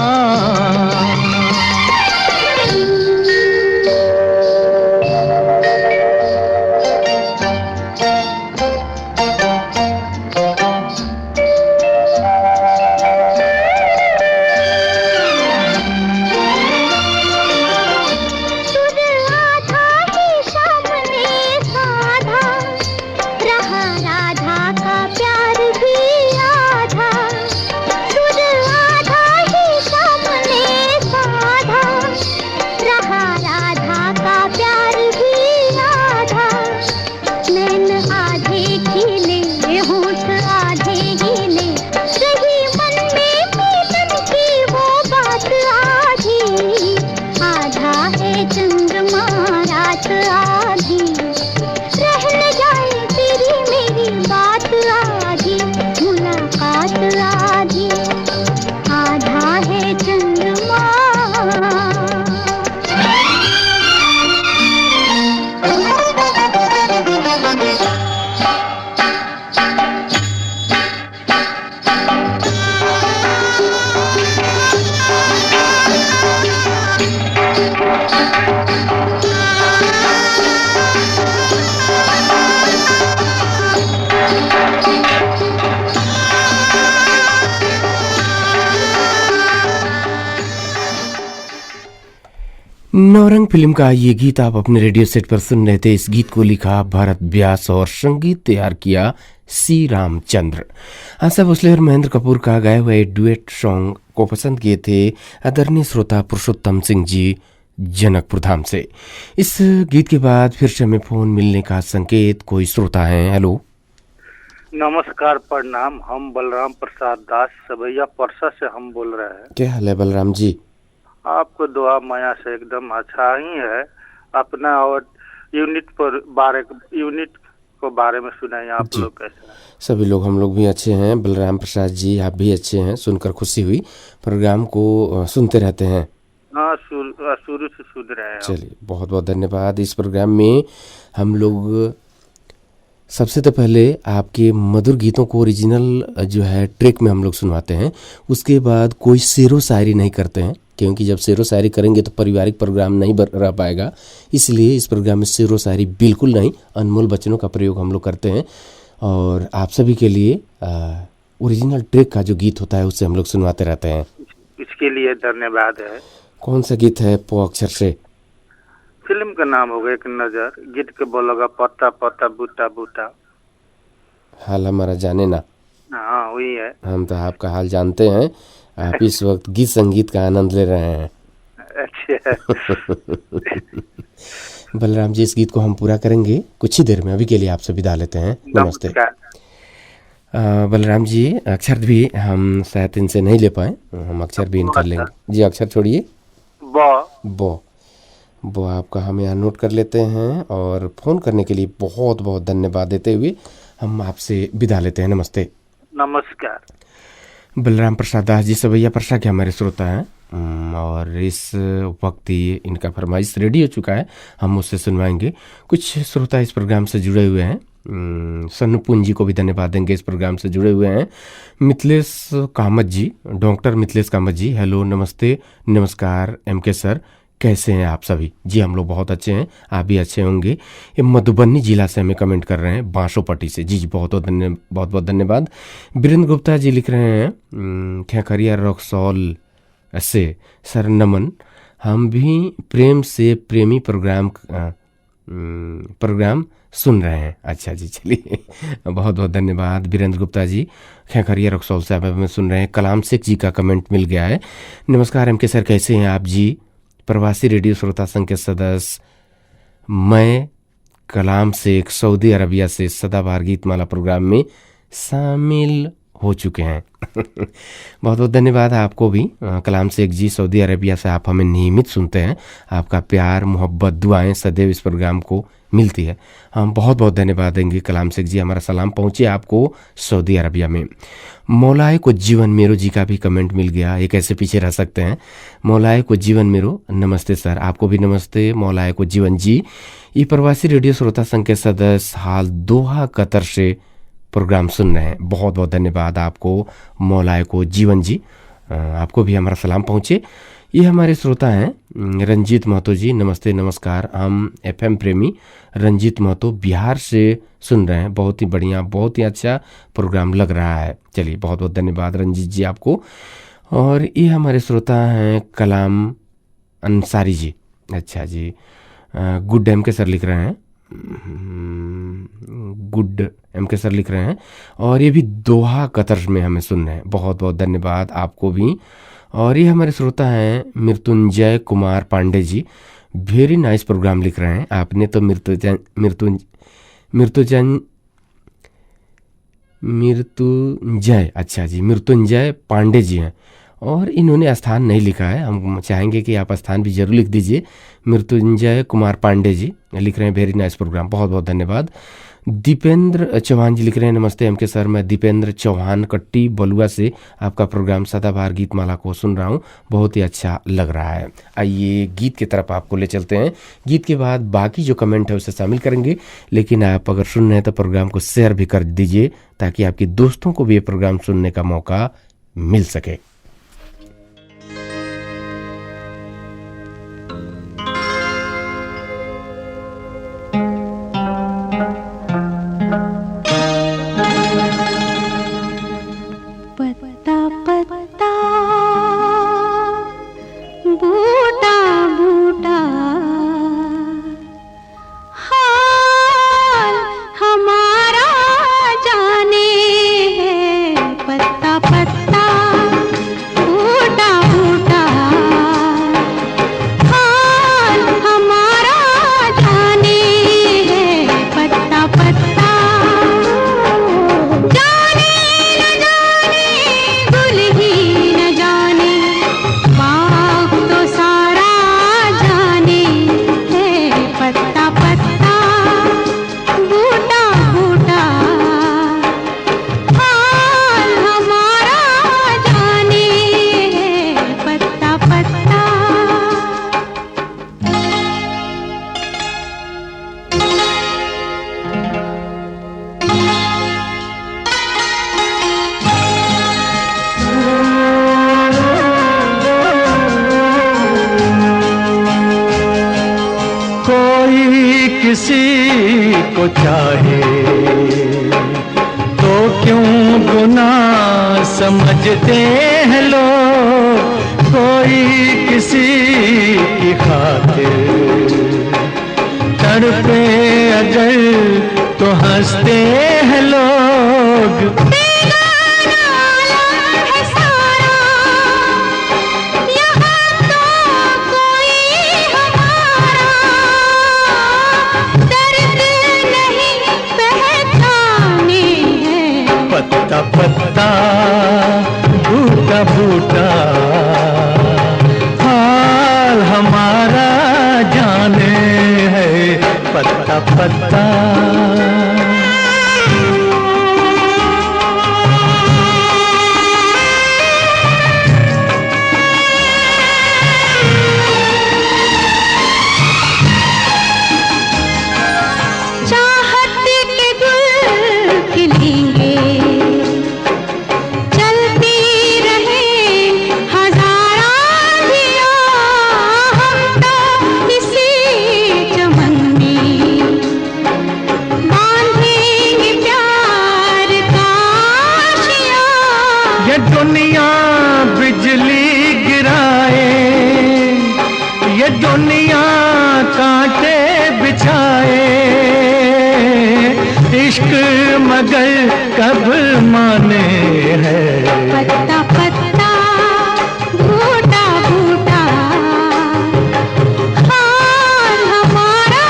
नौरंग फिल्म का ये गीत आप अपने रेडियो सेट पर सुन रहे थे। इस गीत को लिखा भरत व्यास और संगीत तैयार किया सी रामचंद्र। आशा भोसले और महेंद्र कपूर का गाए हुए डुएट सॉन्ग को पसंद किए थे आदरणीय श्रोता पुरुषोत्तम सिंह जी जनकपुर धाम से। इस गीत के बाद फिर से हमें फोन मिलने का संकेत कोई श्रोता है। हेलो, नमस्कार, प्रणाम। हम बलराम प्रसाद दास सबैया परसा से हम बोल रहे हैं। क्या हाल है बलराम जी? आपको दुआ माया से एकदम अच्छा ही है। अपना और यूनिट को बारे में सुनाइए, आप लोग कैसे हैं? सभी लोग, हम लोग भी अच्छे हैं। बलराम प्रसाद जी आप भी अच्छे हैं, सुनकर खुशी हुई। प्रोग्राम को सुनते रहते हैं? हाँ, शुरू से सुन रहे हैं। चलिए, बहुत बहुत धन्यवाद। इस प्रोग्राम में हम लोग सबसे तो पहले आपके मधुर गीतों को ओरिजिनल जो है ट्रैक में हम लोग सुनवाते हैं। उसके बाद कोई शेरो शायरी नहीं करते हैं, क्योंकि जब शेरो शायरी करेंगे तो पारिवारिक प्रोग्राम नहीं रह पाएगा। इसलिए इस प्रोग्राम में शेरो शायरी बिल्कुल नहीं, अनमोल वचनों का प्रयोग हम लोग करते हैं। और आप सभी के लिए ओरिजिनल ट्रैक का जो गीत होता है उससे हम लोग सुनवाते रहते हैं। इसके लिए धन्यवाद है। कौन सा गीत है? पो अक्षर से। फिल्म का नाम होगा एक नजर। गीत के बोलोगा पत्ता पत्ता बूटा बूटा। हाल हमारा जाने ना। हाँ, वही है। हम तो आपका हाल जानते हैं। आप इस वक्त गीत संगीत का आनंद ले रहे हैं। अच्छा। बलराम जी, इस गीत को हम पूरा करेंगे कुछ ही देर में। अभी के लिए आपसे विदा लेते हैं। नमस्ते। बलराम जी, अक्षर भी हम शायद इनसे नहीं ले पाए, हम अक्षर भी इनकर लेंगे। जी, अक्षर छोड़िए। बो आपका हम यहाँ नोट कर लेते हैं। और फोन करने के लिए बहुत बहुत धन्यवाद देते हुए हम आपसे विदा लेते हैं। नमस्ते। नमस्कार। बलराम प्रसाद दास जी सबैया परसा के हमारे श्रोता हैं और इस वक्त ये इनका फरमाइश रेडी हो चुका है, हम उससे सुनवाएंगे। कुछ श्रोता इस प्रोग्राम से जुड़े हुए हैं। सन्नू पूंजी को भी धन्यवाद देंगे, इस प्रोग्राम से जुड़े हुए हैं। मिथिलेश कामत जी, डॉक्टर मिथिलेश कामत जी, हेलो, नमस्ते, नमस्कार एमके सर, कैसे हैं आप सभी? जी, हम लोग बहुत अच्छे हैं, आप भी अच्छे होंगे। ये मधुबनी जिला से हमें कमेंट कर रहे हैं, बांसोपट्टी से। जी, बहुत बहुत धन्यवाद। वीरेंद्र गुप्ता जी लिख रहे हैं खेखरिया रक्सौल से, सर नमन, हम भी प्रेम से प्रेमी प्रोग्राम सुन रहे हैं। अच्छा जी, चलिए, बहुत बहुत धन्यवाद वीरेंद्र गुप्ता जी, खेखरिया रक्सौल से हमें सुन रहे हैं। कलाम शेख जी का कमेंट मिल गया है। नमस्कार एमके सर, कैसे हैं आप? जी, प्रवासी रेडियो श्रोता संघ के सदस्य मैं कलाम शेख सऊदी अरबिया से सदाबहार गीतमाला प्रोग्राम में शामिल हो चुके हैं। बहुत बहुत धन्यवाद आपको भी कलाम शेख जी, सऊदी अरबिया से आप हमें नियमित सुनते हैं। आपका प्यार, मोहब्बत, दुआएं सदैव इस प्रोग्राम को मिलती है। हम बहुत बहुत धन्यवाद देंगे कलाम शेख जी, हमारा सलाम पहुँचे आपको सऊदी अरबिया में। मौलाए को जीवन मेरो जी का भी कमेंट मिल गया, ये कैसे पीछे रह सकते हैं। मौलाए को जीवन मेरो, नमस्ते सर, आपको भी नमस्ते मौलाए को जीवन जी। ये प्रवासी रेडियो श्रोता संघ के सदस्य हाल दोहा कतर से प्रोग्राम सुन रहे हैं, बहुत बहुत धन्यवाद आपको मौलाए को जीवन जी, आपको भी हमारा सलाम पहुँचे। ये हमारे श्रोता हैं रंजीत महतो जी, नमस्ते नमस्कार, हम FM प्रेमी रंजीत महतो बिहार से सुन रहे हैं, बहुत ही बढ़िया, बहुत ही अच्छा प्रोग्राम लग रहा है। चलिए बहुत बहुत धन्यवाद रंजीत जी आपको। और ये हमारे श्रोता हैं कलाम अंसारी जी, अच्छा जी, गुड एम के सर लिख रहे हैं, गुड एम के सर लिख रहे हैं, और ये भी दोहा कतर में हमें सुन रहे हैं, बहुत बहुत धन्यवाद आपको भी। और ये हमारे श्रोता हैं Mrityunjay Kumar Pandey ji, very nice program लिख रहे हैं आपने तो। मृत्युंजय, अच्छा जी, मृत्युंजय पांडे जी हैं, और इन्होंने स्थान नहीं लिखा है, हम चाहेंगे कि आप स्थान भी जरूर लिख दीजिए। मृत्युंजय कुमार पांडे जी लिख रहे हैं वेरी नाइस प्रोग्राम, बहुत बहुत धन्यवाद। दीपेंद्र चौहान जी लिख रहे हैं नमस्ते एम के सर, मैं दीपेंद्र चौहान कट्टी बलुआ से आपका प्रोग्राम सदाबहार गीत माला को सुन रहा हूँ, बहुत ही अच्छा लग रहा है। आइए गीत की तरफ आपको ले चलते हैं, गीत के बाद बाकी जो कमेंट है उसे शामिल करेंगे, लेकिन आप अगर सुन रहे हैं तो प्रोग्राम को शेयर भी कर दीजिए ताकि आपके दोस्तों को भी ये प्रोग्राम सुनने का मौका मिल सके। किसी को चाहे तो क्यों गुनाह समझते हैं लोग, कोई किसी की खातिर तड़पे अगर तो हंसते हैं लोग। पत्ता पत्ता बूटा बूटा हाल हमारा जाने है, पत्ता पत्ता। दुनिया बिजली गिराए, ये दुनिया कांटे बिछाए, इश्क मगर कब माने हैं। पत्ता पत्ता बूटा बूटा हाल हमारा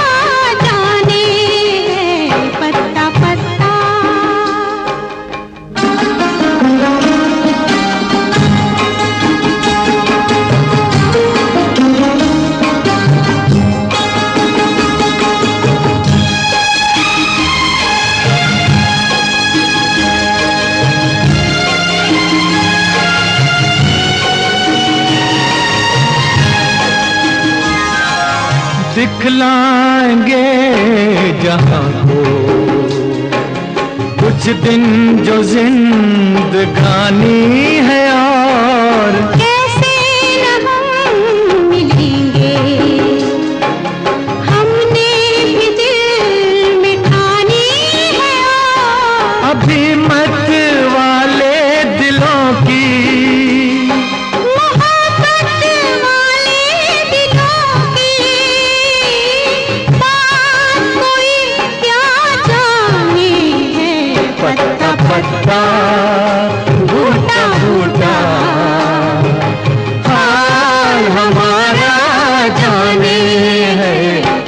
जाने है, पत्ता पत्ता। दिखलाएंगे जहां को कुछ दिन जो जिंदगानी है और कैसे न हम मिलेंगे, हमने भी दिल में ठानी है और अभी मत वाले दिलों की मोहब्बत वाले दिलों की बात कोई क्या जाने है। पत्ता पत्ता बूटा बूटा हाल हमारा जाने है।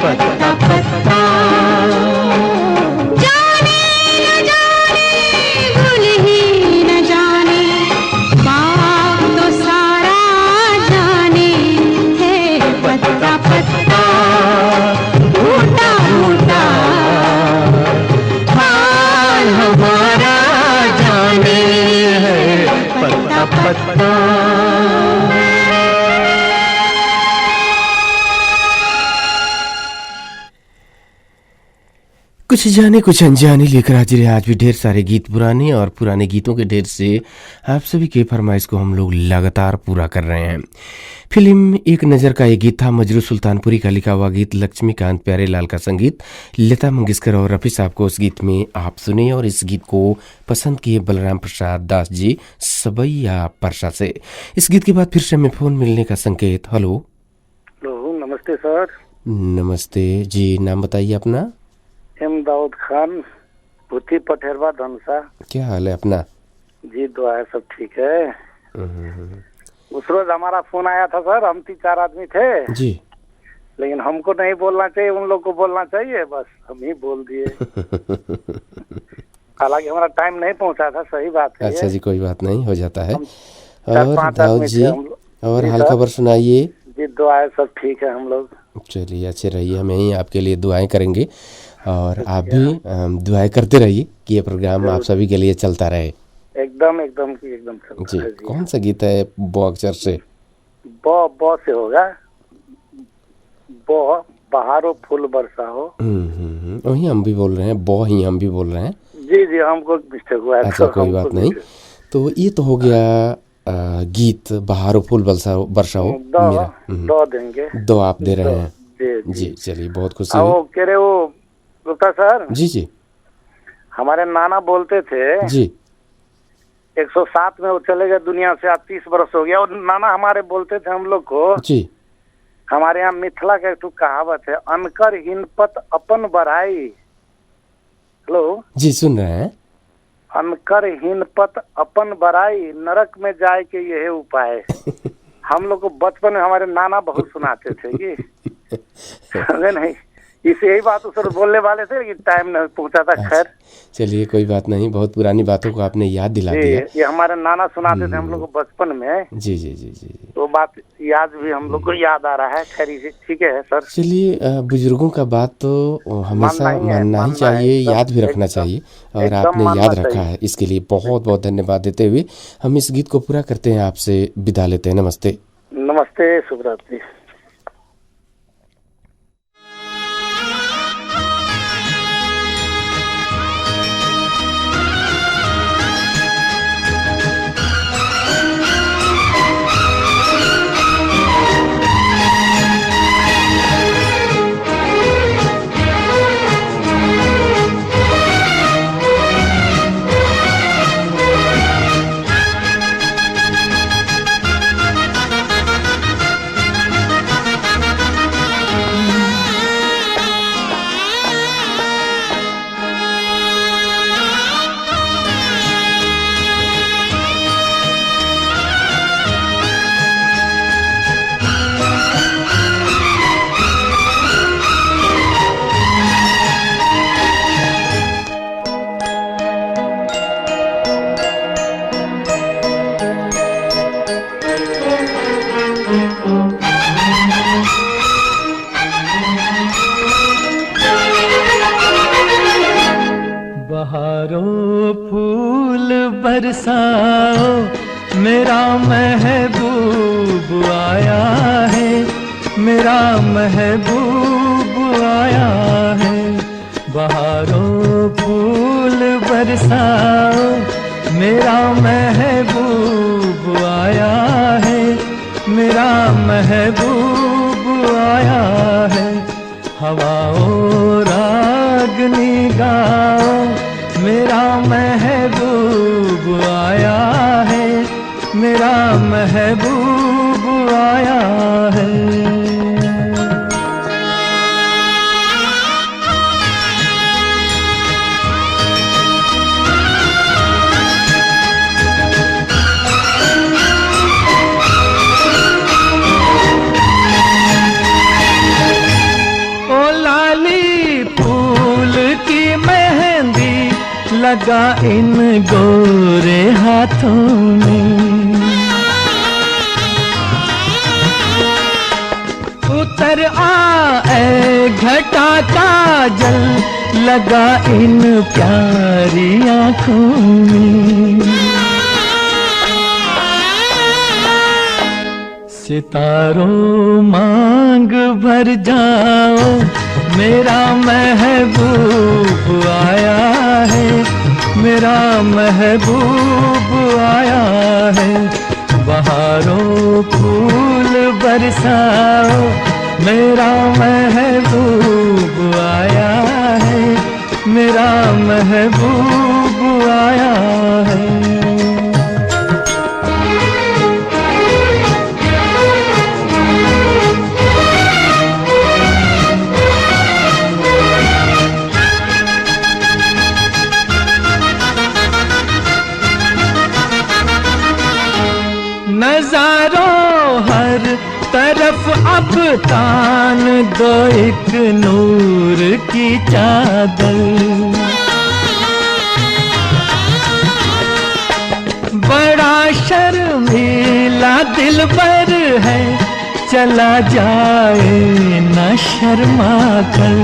पत्ता पत्ता जाने न जाने गुल ही न जाने, बाग तो सारा जाने है। पत्ता पत्ता बूटा बूटा हाल हमारा जाने है। पत्ता पत्ता कुछ जाने कुछ अनजाने लेकर हाजिर है आज भी ढेर सारे गीत पुराने और पुराने गीतों के ढेर से आप सभी के फरमाइश को हम लोग लगातार पूरा कर रहे हैं। फिल्म एक नज़र का ये गीत था। मजरू सुल्तानपुरी का लिखा हुआ गीत, लक्ष्मीकांत प्यारेलाल का संगीत, लता मंगेशकर और रफ़ी साहब को उस गीत में आप सुने और इस गीत को पसंद किए बलराम प्रसाद दास जी सबैया परसा से। इस गीत के बाद फिर से हमें फ़ोन मिलने का संकेत। हेलो नमस्ते सर। नमस्ते जी, नाम बताइए अपना। एम दाऊद खान, भूती पठेरवा धनसा। क्या हाल है अपना? जी दुआ है, सब ठीक है। उस रोज हमारा फोन आया था सर, हम 3-4 आदमी थे जी, लेकिन हमको नहीं बोलना चाहिए, उन लोग को बोलना चाहिए, बस हम ही बोल दिए। हालांकि हमारा टाइम नहीं पहुंचा था, सही बात है। अच्छा जी, कोई बात नहीं, हो जाता है। और 4-5 दाऊद आदमी जी, थे हम लोग। और जी हाल सर। खबर सुनाइए। जी दुआ है, सब ठीक है हम लोग। चलिए, अच्छे रहिए, हम यहीं आपके लिए दुआएं करेंगे और आप भी दुआएं करते रहिए कि ये प्रोग्राम आप सभी के लिए चलता रहे। एकदम एकदम एकदम चलता जी, है कौन सा गीत है बो अक्षर से? बो से होगा, बो बहारो फूल बरसा हो। वही हम भी बोल रहे हैं, बो ही हम भी बोल रहे हैं। जी जी, हमको मिस्टेक हुआ है। अच्छा, कोई बात नहीं। तो ये तो हो गया गीत बहारो फूल बरसा हो मेरा। दो देंगे, 2 आप दे रहे हैं। जी जी, चलिए, बहुत खुशी वो हुई। कह रहे वो गुप्ता सर, जी जी हमारे नाना बोलते थे जी 107 में वो चले गए दुनिया से, आज 30 बरस हो गया। और नाना हमारे बोलते थे हम लोग को, जी। हमारे यहाँ मिथिला का एक कहावत है, अनकर हिनपत अपन बढ़ाई। हेलो जी, सुन रहे हैं। अनकर हिनपत अपन बढ़ाई, नरक में जाए के यही उपाय। हम लोग को बचपन में हमारे नाना बहुत सुनाते थे कि समझे नहीं, इसे यही बात उस बोलने वाले थे लेकिन टाइम नहीं पहुंचा था। खैर चलिए, कोई बात नहीं, बहुत पुरानी बातों को आपने याद दिला दिया। ये हमारे नाना सुनाते थे हम लोग को बचपन में। जी जी जी जी, तो बात याद भी हम लोग को याद आ रहा है। खैर इसे ठीक है सर। चलिए, बुजुर्गों का बात तो हमेशा मानना ही चाहिए, याद भी रखना चाहिए और आपने याद रखा है, इसके लिए बहुत बहुत धन्यवाद देते हुए हम इस गीत को पूरा करते हैं, आपसे विदा लेते हैं। नमस्ते। नमस्ते, शुभ रात्रि। बहारों फूल बरसाओ, मेरा महबूब आया है, मेरा महबूब बरसाओ, मेरा महबूब आया है, मेरा महबूब आया है। हवाओं रागनी गाओ, मेरा महबूब आया है, मेरा महबूब आया है। लगा इन गोरे हाथों में, उतर आए घटा का जल, लगा इन प्यारी आँखों में। सितारों मांग भर जाओ, मेरा महबूब आया है, मेरा महबूब आया है। बहारों फूल बरसाओ, मेरा महबूब आया है, मेरा महबूब आया है। नजारों हर तरफ अब तान दो एक नूर की चादर, बड़ा शर्मीला दिलबर है, चला जाए न शर्मा कर।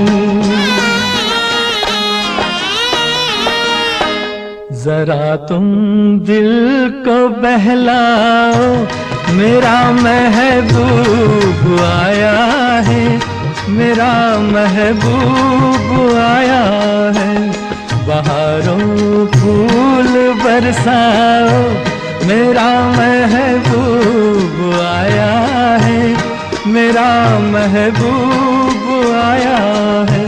जरा तुम दिल को बहलाओ, मेरा महबूब आया है, मेरा महबूब आया है। बहारों फूल बरसाओ, मेरा महबूब आया है, मेरा महबूब आया है।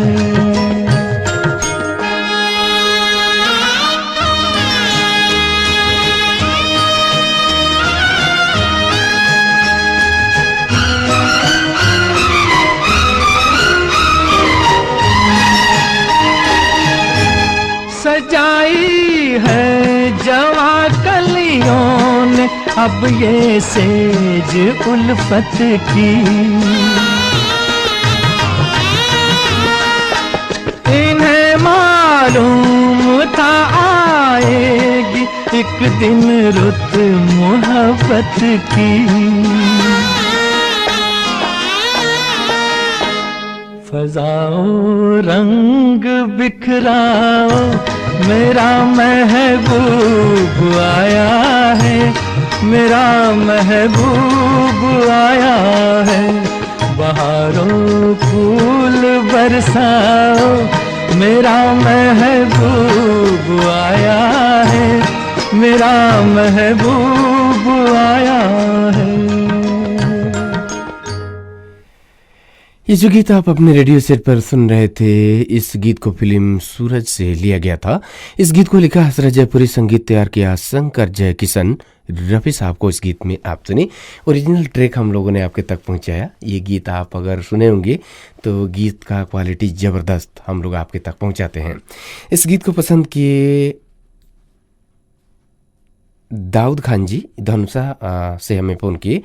सजाई है जवा कलियों ने अब ये सेज उल्फत की, इन्हें मालूम था आएगी एक दिन रुत मोहब्बत की। फजाओं रंग बिखराओ, मेरा महबूब आया है, मेरा महबूब आया है। बहारों फूल बरसाओ, मेरा महबूब आया है, मेरा महबूब आया है। ये जो गीत आप अपने रेडियो सेट पर सुन रहे थे, इस गीत को फिल्म सूरज से लिया गया था। इस गीत को लिखा हसरत जयपुरी, संगीत तैयार किया शंकर जय किशन। रफ़ी साहब को इस गीत में आप सुनी। ओरिजिनल ट्रैक हम लोगों ने आपके तक पहुंचाया। ये गीत आप अगर सुने होंगे तो गीत का क्वालिटी ज़बरदस्त हम लोग आपके तक पहुंचाते हैं। इस गीत को पसंद किए दाऊद खान जी धनुषा से हमें फ़ोन किए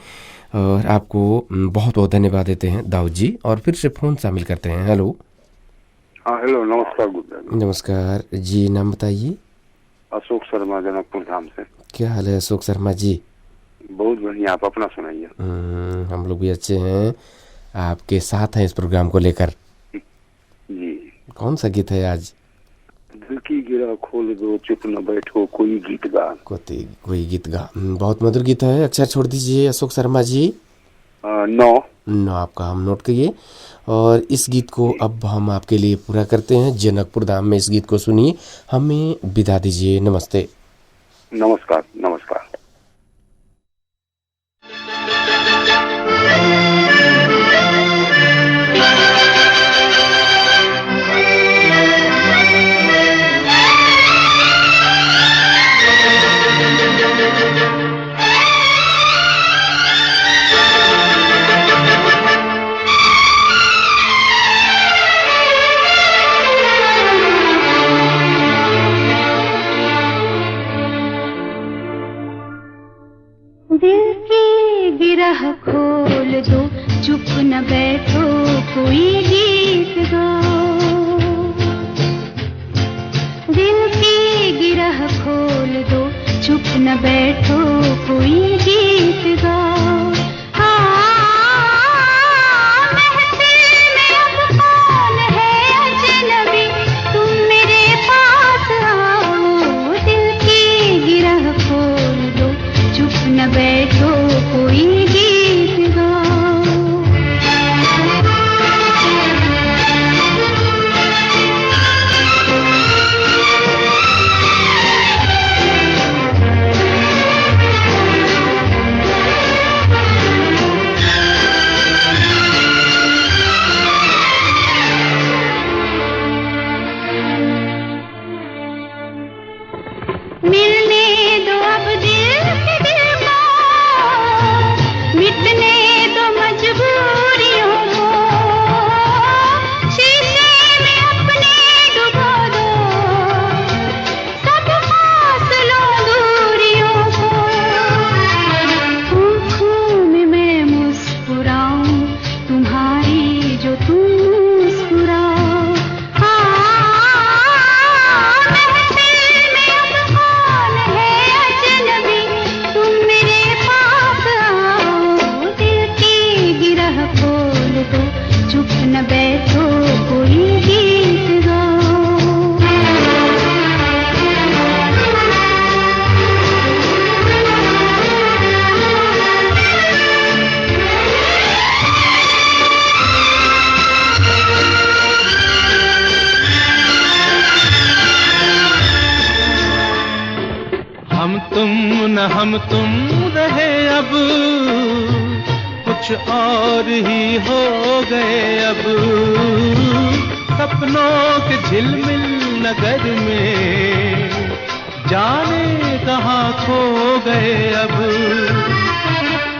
और आपको बहुत बहुत धन्यवाद देते हैं दाऊद जी। और फिर से फ़ोन शामिल करते हैं। हेलो। हाँ हेलो, नमस्कार गुरुदेव। नमस्कार जी, नाम बताइए। अशोक शर्मा, जनकपुर धाम से। क्या हाल है अशोक शर्मा जी? बहुत बढ़िया, आप अपना सुनाइए। हम लोग भी अच्छे हैं, आपके साथ हैं इस प्रोग्राम को लेकर। जी। कौन सा गीत है आज? दिल की गिरा खोल दो, चुप न बैठो, कोई गीत गा। कोई गीत गा। बहुत मधुर गीत है। अक्षर छोड़ दीजिए अशोक शर्मा जी। 9। 9 आपका हम नोट करिए। और इस गीत को अब हम आपके लिए पूरा करते हैं। जनकपुर धाम में इस गीत को सुनिए, हमें विदा दीजिए। नमस्ते। नमस्कार नमस्कार। दिल की गिरह खोल दो, चुप न बैठो, कोई गीत गाओ। दिल की गिरह खोल दो, चुप न बैठो, कोई गीत गाओ। महफिल में अब कौन है अजनबी, तुम मेरे पास आओ। दिल की गिरह खोल दो, चुप न बैठो, कोई गीत गाओ। मिलने दो अब दिल से दिल को, मिटने दो मजबूरियों को। शीशे में अपने डुबो दो, सब फासलों दूरियों को। आँखों में मैं मुस्कुराऊं, तुम्हारी जो तुम मुस्कुराओ। चुप न बैठो, कोई गीत गाओ। हम तुम न हम तुम रहे अब, कुछ और ही हो गए अब। सपनों के झिलमिल नगर में जाने कहाँ खो गए अब।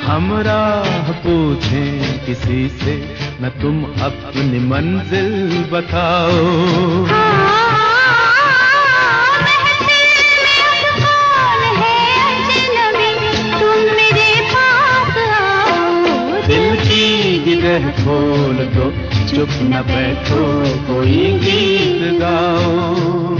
हम राह पूछें किसी से, न तुम अपनी मंजिल बताओ। गिरह खोल दो, चुप न बैठो, कोई गीत गाओ।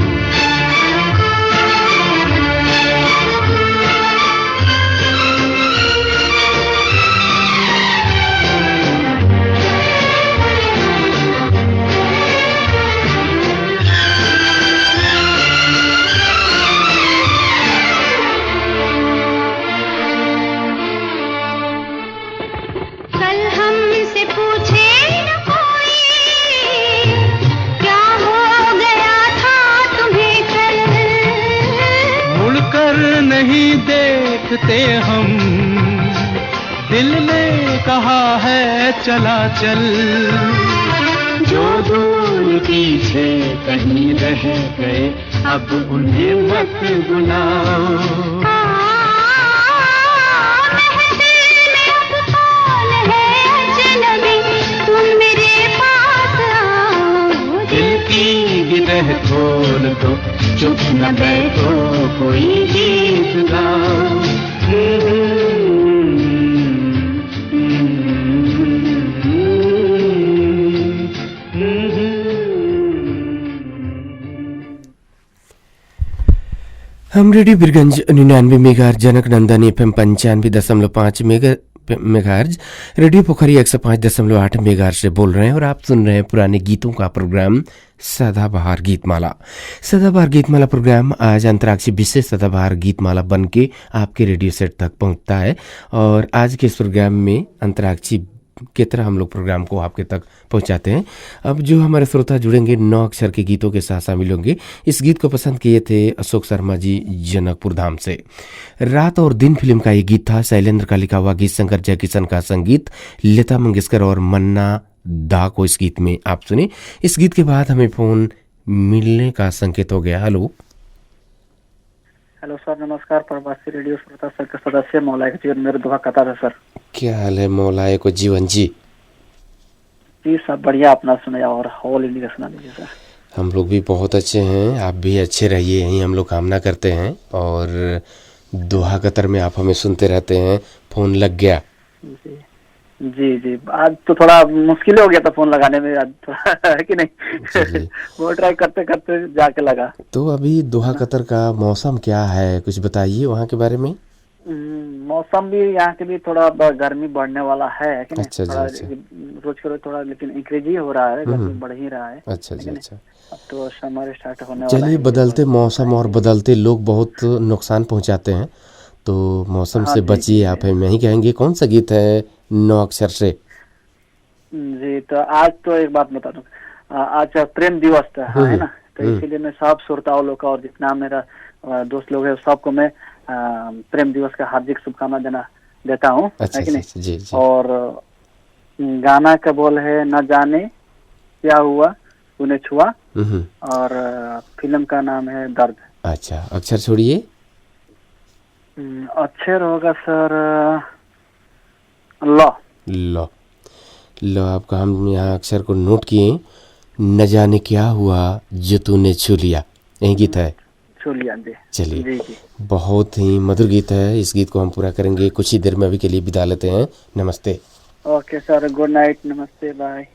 नहीं देखते हम, दिल ने कहा है चला चल। जो दूर पीछे कहीं रह गए, अब उन्हें मत बुलाओ। महफिल में अब कौन है अजनबी, तुम मेरे पास आओ। दिल की गिरह खोल दो, चुप न बैठो, कोई गीत गाओ। हम रेडियो बीरगंज 99 मेगाहर्ट्ज, जनक नंदन FM 95.5 मेगाहर्ज, रेडियो पोखरी 105.8 मेगाहर्ज से बोल रहे हैं और आप सुन रहे हैं पुराने गीतों का प्रोग्राम सदाबहार गीतमाला। सदाबहार गीतमाला प्रोग्राम आज अंतर्राष्ट्रीय विशेष सदाबहार गीतमाला बन के आपके रेडियो सेट तक पहुंचता है और आज के इस प्रोग्राम में अंतर्राष्ट्रीय की तरह हम लोग प्रोग्राम को आपके तक पहुंचाते हैं। अब जो हमारे श्रोता जुड़ेंगे 9 अक्षर के गीतों के साथ शामिल होंगे। इस गीत को पसंद किए थे अशोक शर्मा जी जनकपुर धाम से। रात और दिन फिल्म का ये गीत था। शैलेंद्र का लिखा हुआ गीत, शंकर जयकिशन का संगीत, लता मंगेशकर और मन्ना दा को इस गीत में आप सुने। इस गीत के बाद हमें फोन मिलने का संकेत हो गया। हेलो हेलो सर, नमस्कार। प्रवासी रेडियो श्रोता संघ के सदस्य मौलाए जीवन मेरे दुआ कतार है सर। क्या हाल है मौलाए को जीवन जी? जी सब बढ़िया, अपना सुनाया और ऑल इंडिया सुना लीजिए सर। हम लोग भी बहुत अच्छे हैं, आप भी अच्छे रहिए, यही हम लोग कामना करते हैं। और दोहा कतर में आप हमें सुनते रहते हैं। फोन लग गया? जी जी, आज तो थोड़ा मुश्किल हो गया था फोन लगाने में, आज थोड़ा है कि नहीं वो ट्राई करते करते जाके लगा। तो अभी दोहा कतर का मौसम क्या है, कुछ बताइए वहाँ के बारे में। मौसम भी यहाँ के भी थोड़ा गर्मी बढ़ने वाला है कि नहीं? अच्छा, थोड़ा अच्छा। रोज के रोज थोड़ा लेकिन इंक्रीज ही हो रहा है, गर्मी बढ़ ही रहा है। अच्छा जी, अच्छा। अब तो समर स्टार्ट होने वाला है। चलिए, बदलते मौसम और बदलते लोग बहुत नुकसान पहुँचाते हैं, तो मौसम से बचिए आप। मैं ही कहेंगे कौन सा गीत है 9 अक्षर से? जी, तो आज तो एक बात बता दूं, आज प्रेम दिवस था है ना, तो इसीलिए मैं सब श्रोताओं लोग का और जितना मेरा दोस्त लोग है सबको मैं प्रेम दिवस का हार्दिक शुभकामना देता हूँ। अच्छा, कि नहीं? जी, जी। और गाना का बोल है न जाने क्या हुआ तूने छुआ, और फिल्म का नाम है दर्द। अच्छा, अक्षर छोड़िए। अक्षर होगा सर लो। लो लो, आपका हम यहाँ अक्षर को नोट किए। न जाने क्या हुआ जो तूने छू लिया, यही गीत है। छू लिया जी। चलिए, जी जी, बहुत ही मधुर गीत है। इस गीत को हम पूरा करेंगे कुछ ही देर में। अभी के लिए विदा लेते हैं। नमस्ते। ओके सर, गुड नाइट, नमस्ते, बाय।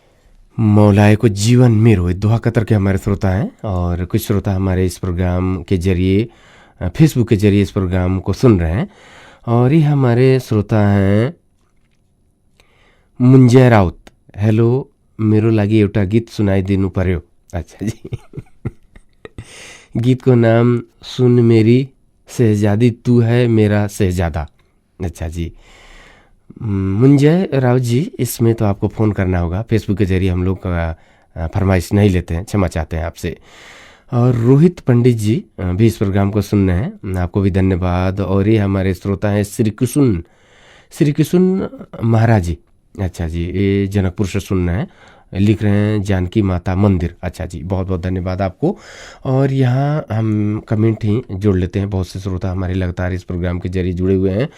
मौलाए को जीवन मेरो दोहा कतर के हमारे श्रोता हैं और कुछ श्रोता हमारे इस प्रोग्राम के जरिए फेसबुक के जरिए इस प्रोग्राम को सुन रहे हैं। और ये हमारे श्रोता हैं मुंजय राउत। हेलो, मेरो लागि एउटा गीत सुनाइदिनु पर्यो। अच्छा जी गीत को नाम सुन मेरी शहजादी तू है मेरा शहजादा। अच्छा जी, मुंजय राउत जी, इसमें तो आपको फ़ोन करना होगा। फेसबुक के जरिए हम लोग फरमाइश नहीं लेते हैं, क्षमा चाहते हैं आपसे। और रोहित पंडित जी भी इस प्रोग्राम को सुन रहे हैं, आपको भी धन्यवाद। और ये हमारे श्रोता हैं श्री किशुन महाराज जी। अच्छा जी, ये जनकपुर से सुन रहे हैं, लिख रहे हैं जानकी माता मंदिर। अच्छा जी, बहुत बहुत धन्यवाद आपको। और यहाँ हम कमेंट ही जोड़ लेते हैं। बहुत से श्रोता हमारे लगातार इस प्रोग्राम के जरिए जुड़े हुए हैं।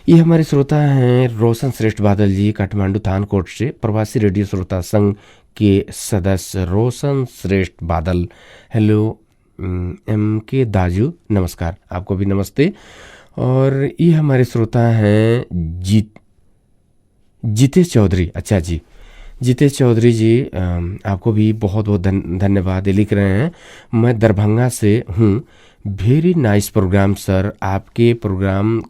ये हमारे श्रोता हैं रोशन श्रेष्ठ बादल जी, काठमांडू थानकोट से, प्रवासी रेडियो श्रोता संघ के सदस्य रोशन श्रेष्ठ बादल। हेलो एम के दाजू, नमस्कार, आपको भी नमस्ते। और ये हमारे श्रोता हैं जितेश चौधरी। अच्छा जी, जितेश चौधरी जी, आपको भी बहुत बहुत धन्यवाद। लिख रहे हैं मैं दरभंगा से हूँ, वेरी नाइस प्रोग्राम सर, आपके प्रोग्राम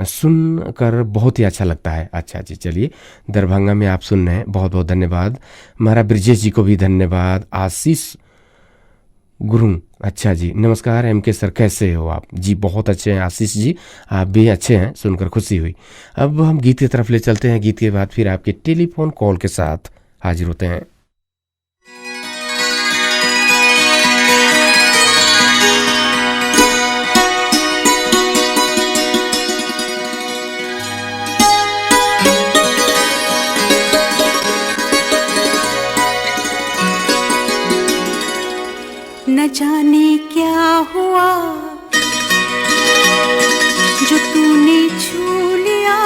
सुन कर बहुत ही अच्छा लगता है। अच्छा जी, चलिए, दरभंगा में आप सुन रहे हैं, बहुत बहुत धन्यवाद। हमारा ब्रिजेश जी को भी धन्यवाद। आशीष गुरु, अच्छा जी, नमस्कार एम के सर, कैसे हो आप? जी बहुत अच्छे हैं आशीष जी, आप भी अच्छे हैं, सुनकर खुशी हुई। अब हम गीत की तरफ ले चलते हैं। गीत के बाद फिर आपके टेलीफोन कॉल के साथ हाजिर होते हैं। न जाने क्या हुआ जो तूने छू लिया,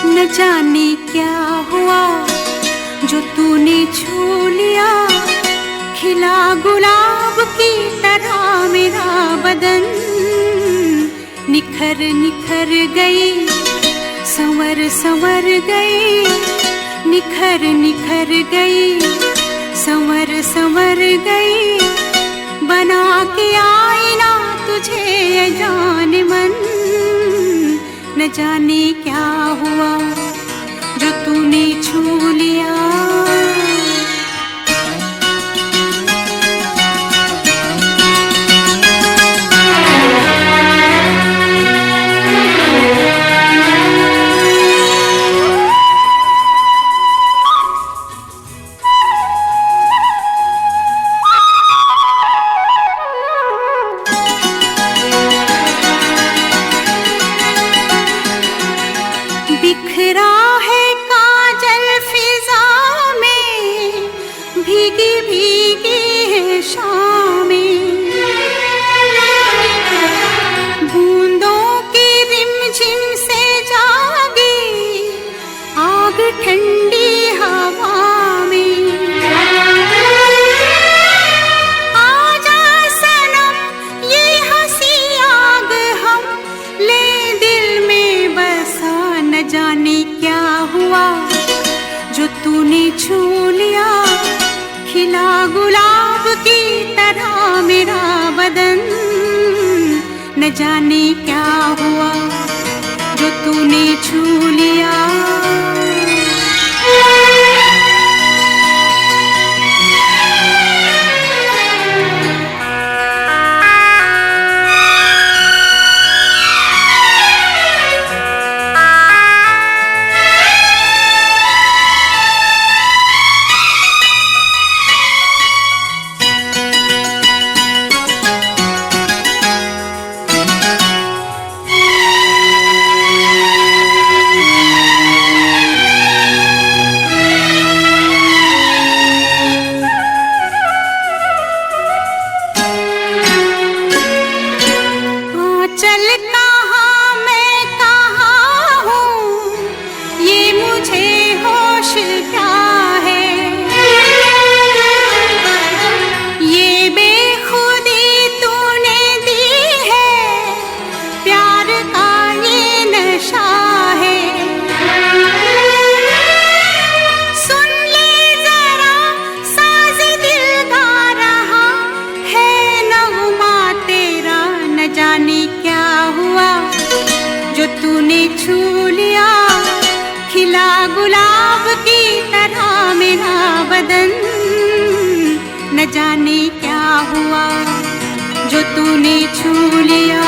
न जाने क्या हुआ जो तूने छू लिया, खिला गुलाब की तरह मेरा बदन, निखर निखर गई, संवर संवर गई, निखर निखर गई, संवर संवर गई, बना के आईना तुझे जान मन। न जाने क्या हुआ जो तूने छू लिया। बिखरा है काजल फिजा में, भीगी भीगी है शामें, बूंदों की रिमझिम से जागी आग ठंडी हवा में। आजा सनम ये हंसी आग हम ले दिल में बसा, न जाने क्या हुआ जो तूने छू लिया। खिला गुलाब की तरह मेरा बदन, न जाने क्या हुआ जो तूने छू लिया। चल कहाँ मैं कहाँ हूँ ये मुझे होश क्या है। ये बेखुदी तूने दी है, प्यार का ये नशा है। सुन ले जरा साज़ दिल गा रहा है नगमा तेरा, न जाने क्या हुआ जो तूने छू लिया। खिला गुलाब की तरह मेरा बदन, न जाने क्या हुआ जो तूने छू लिया।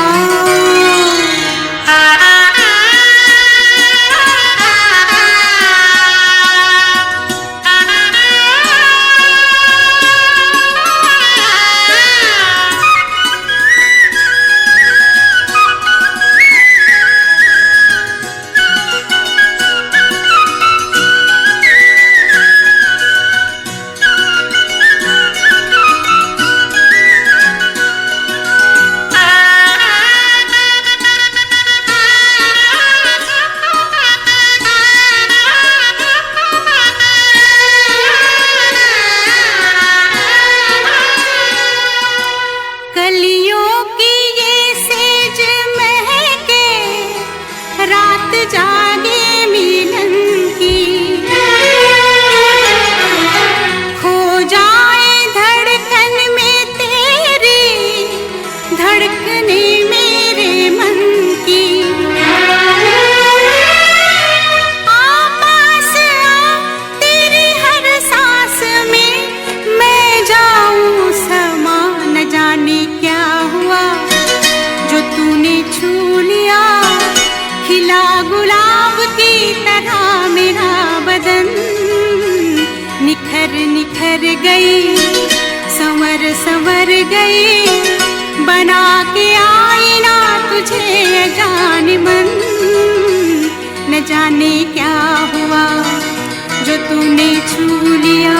कलियों की ये सेज महके, रात जागे मिलन की। खो जाए धड़कन में तेरी, धड़कने मेरे मन की। पास आ तेरी हर सांस में मैं जाऊं समा, न जाने क्या हुआ जो तूने छू लिया। खिला गुलाब की तरह मेरा बदन, निखर निखर गई संवर संवर गई। बना के आईना तुझे जान मन, न जाने क्या हुआ जो तूने छू लिया।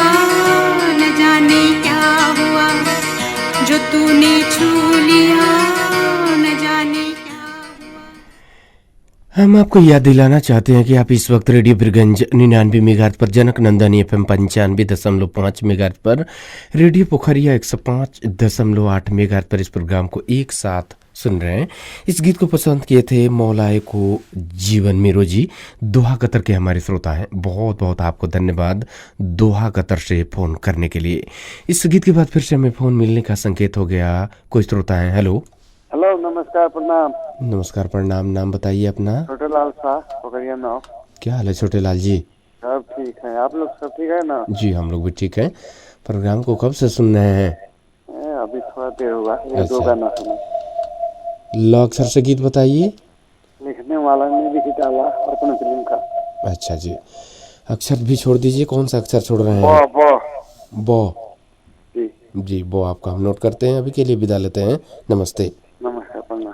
न जाने क्या हुआ जो तूने छू लिया, न जाने क्या हुआ। हम आपको याद दिलाना चाहते हैं कि आप इस वक्त रेडियो बिरगंज 99 मेगाहर्ट्ज़ पर, जनक नंदनी एफएम 95.5 मेगाहर्ट्ज़ पर, रेडियो पोखरिया 105.8 मेगाहर्ट्ज़ पर इस प्रोग्राम को एक साथ सुन रहे हैं। इस गीत को पसंद किए थे मौलाए को जीवन मेरो जी, दोहा कतर के हमारे श्रोता हैं। बहुत बहुत आपको धन्यवाद दोहा कतर से फ़ोन करने के लिए। इस गीत के बाद फिर से हमें फ़ोन मिलने का संकेत हो गया। कोई श्रोता है। हेलो हेलो, नमस्कार, प्रणाम। नमस्कार, प्रणाम। नाम बताइए अपना। छोटा लाल शाह पकड़िया नाव। क्या हाल है छोटे लाल जी? सब ठीक है, आप लोग सब ठीक है ना? जी हम लोग भी ठीक हैं। प्रोग्राम को कब से सुन रहे हैं? अभी थोड़ा देर होगा, एक अच्छा। दो गाना सुना। लो अक्षर से गीत बताइए। लिखने वाला ने लिख डाला अर्पण फिल्म का। अच्छा जी, अक्षर भी छोड़ दीजिए। कौन सा अक्षर छोड़ रहे हैं? बो। जी जी बो आपका हम नोट करते हैं। अभी के लिए विदा लेते हैं। नमस्ते। नमस्कार, प्रणाम।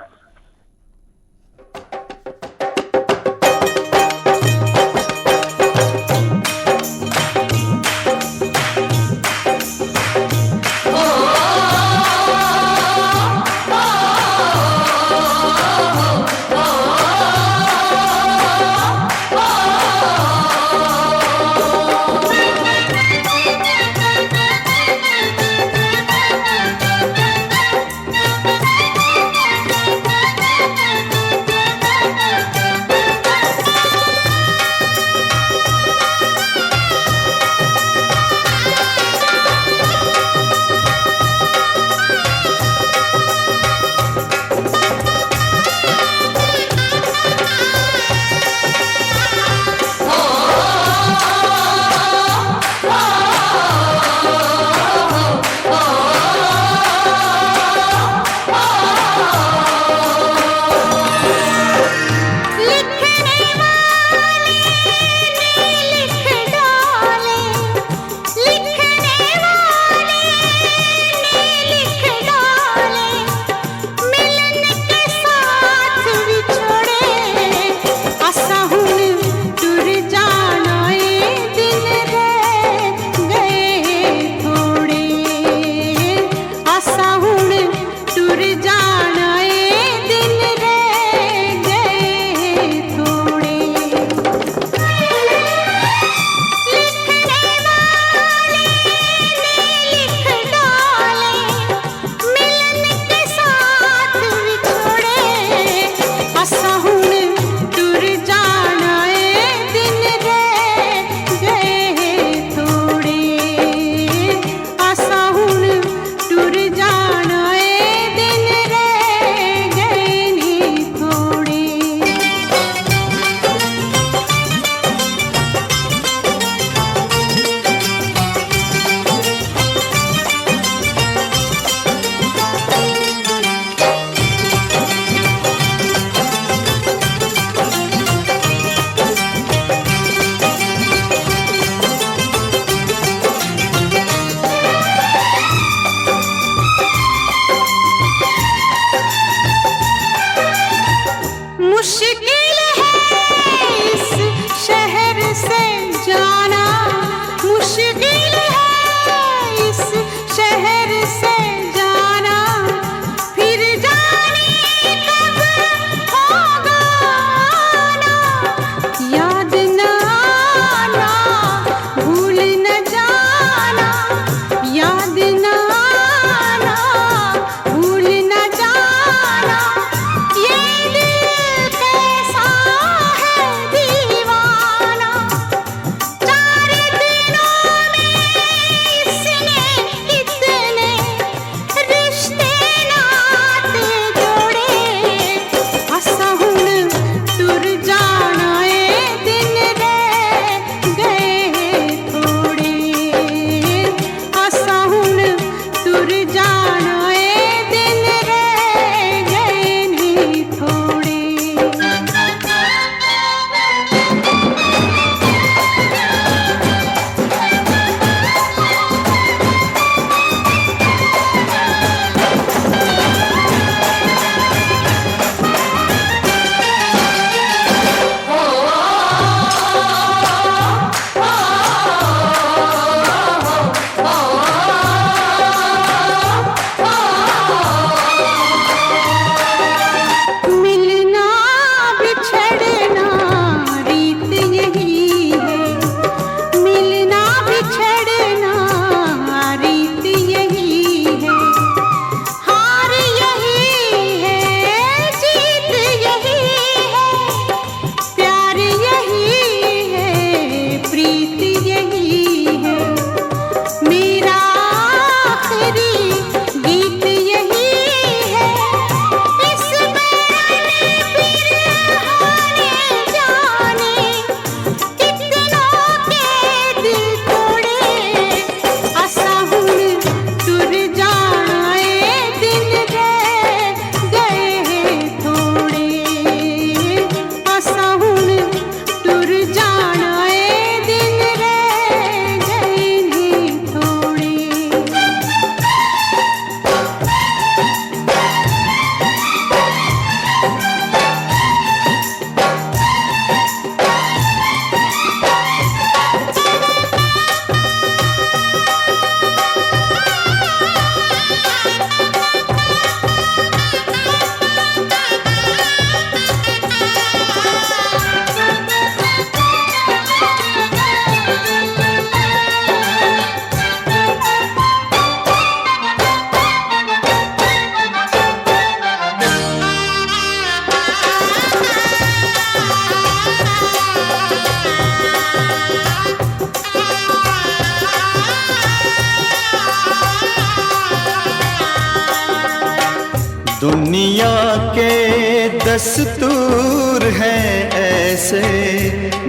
दस्तूर है ऐसे,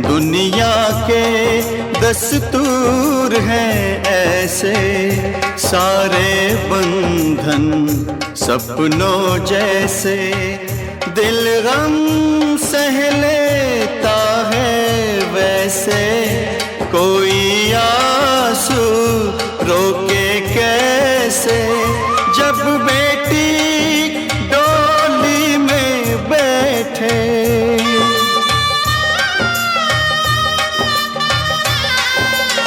दुनिया के दस्तूर है ऐसे, सारे बंधन सपनों जैसे, दिल गम सह लेता है वैसे, कोई आंसू रोके कैसे, जब बेटी डोली में बैठे,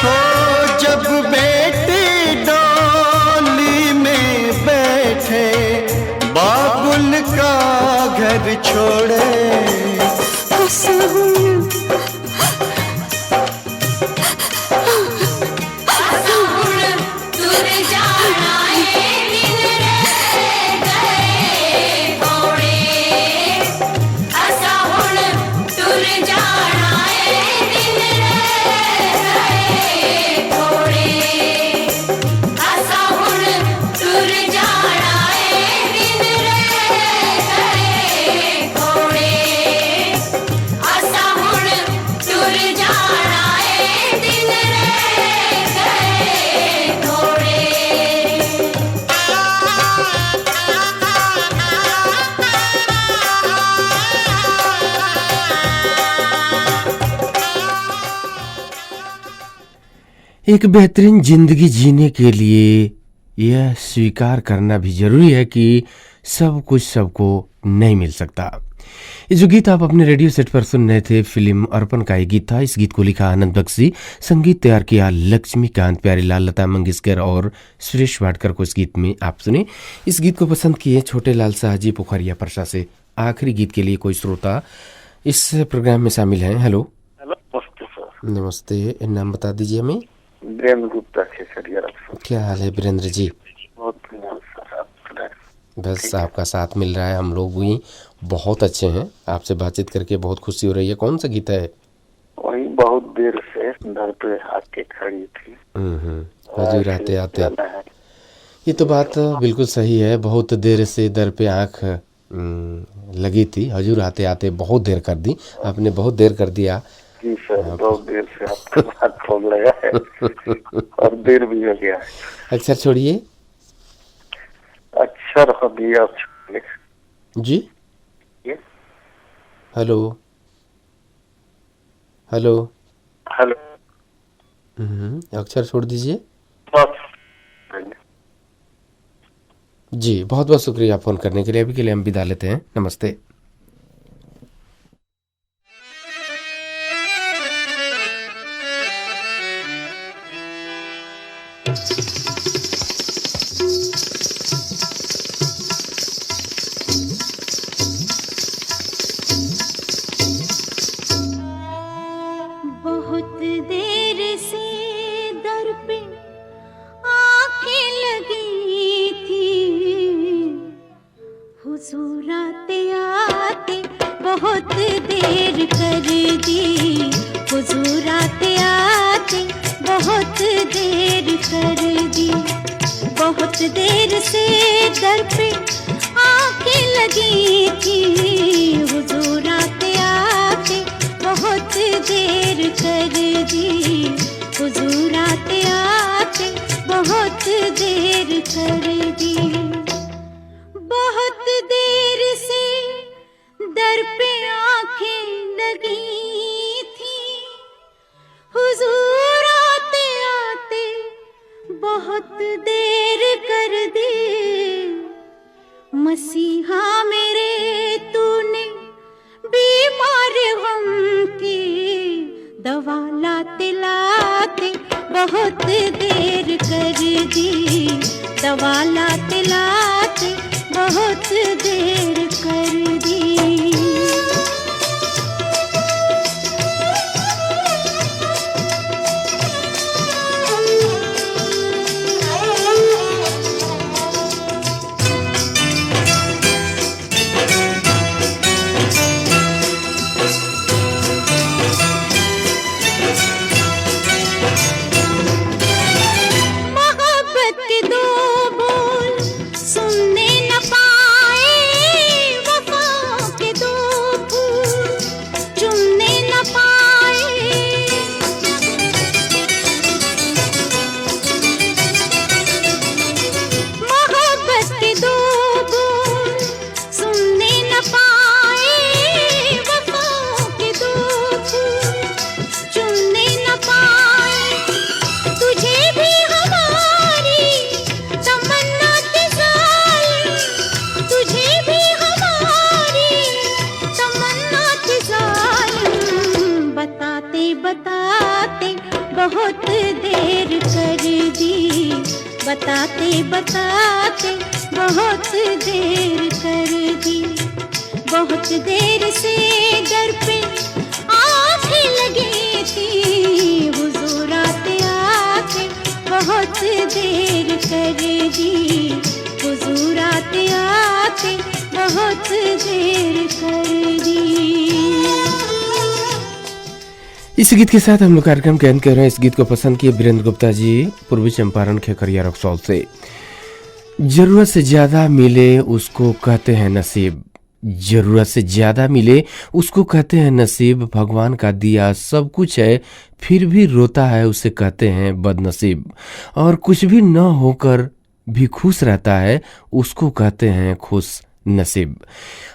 हो जब बेटी डोली में बैठे, बाबुल का घर छोड़े, एक बेहतरीन जिंदगी जीने के लिए यह स्वीकार करना भी जरूरी है कि सब कुछ सबको नहीं मिल सकता। ये जो गीत आप अपने रेडियो सेट पर सुन रहे थे, फिल्म अर्पण का ये गीत था। इस गीत को लिखा आनंद बख्शी, संगीत तैयार किया लक्ष्मीकांत प्यारीलाल, लता मंगेशकर और सुरेश वाडकर को इस गीत में आप सुने। इस गीत को पसंद किए छोटे लाल शाहजी पोखरिया परसा से। आखिरी गीत के लिए कोई श्रोता इस प्रोग्राम में शामिल हैं। हेलो। नमस्ते सर। नमस्ते, नाम बता दीजिए हमें। वीरेंद्र गुप्ता खेसरिया। क्या हाल है वीरेंद्र जी? बहुत बढ़िया सर, आप बस आपका साथ मिल रहा है, हम लोग भी बहुत अच्छे हैं। आपसे बातचीत करके बहुत खुशी हो रही है। कौन सा गीत है? वही बहुत देर से दर पे आके खड़ी थी। हजूर आते आते। ये तो बात बिल्कुल सही है, बहुत देर से दर पे आँख लगी थी। हजूर आते आते बहुत देर कर दी आपने, बहुत देर कर दिया जी सर। बहुत देर से आपका बात फोन लगा है और देर भी हो गया है। अक्षर छोड़िए। अक्षर हो दिया जी। Hello hello hello. अक्षर छोड़ दीजिए जी। बहुत बहुत शुक्रिया फोन करने के लिए। अभी के लिए हम विदा लेते हैं। नमस्ते। बहुत देर से दर पे आंखें लगी थी, हुजूर आते आते बहुत देर कर दी, हुजूर आते आते बहुत देर कर दी। बहुत देर से दर पे आंखें लगी थी, हुजूर आते आते बहुत देर कर दी, हुजूर आते आते बहुत देर कर दी। बहुत देर से दर पे आंखें लगी थी, हुजूर आते आते बहुत देर कर दी। मसीहा मेरे तूने बीमार हम की दवा लाते लाते बहुत देर कर दी, दवा लाते लाते बहुत देर कर दी। मोहब्बत के दो बोल सुनने न पाए, बताते बताते बहुत देर कर दी, बताते बताते बहुत देर कर दी। बहुत देर से दर पे आँखें लगी थी, हुजूर आते आते बहुत देर कर दी, हुजूर आते आते बहुत देर कर दी। इस गीत के साथ हम लोग कार्यक्रम के अंत कर रहे हैं। इस गीत को पसंद किए वीरेंद्र गुप्ता जी, पूर्वी चंपारण खेकरिया रक्सौल से। जरूरत से ज्यादा मिले उसको कहते हैं नसीब, जरूरत से ज्यादा मिले उसको कहते हैं नसीब। भगवान का दिया सब कुछ है फिर भी रोता है उसे कहते हैं बदनसीब। और कुछ भी न होकर भी खुश रहता है उसको कहते हैं खुश नसीब।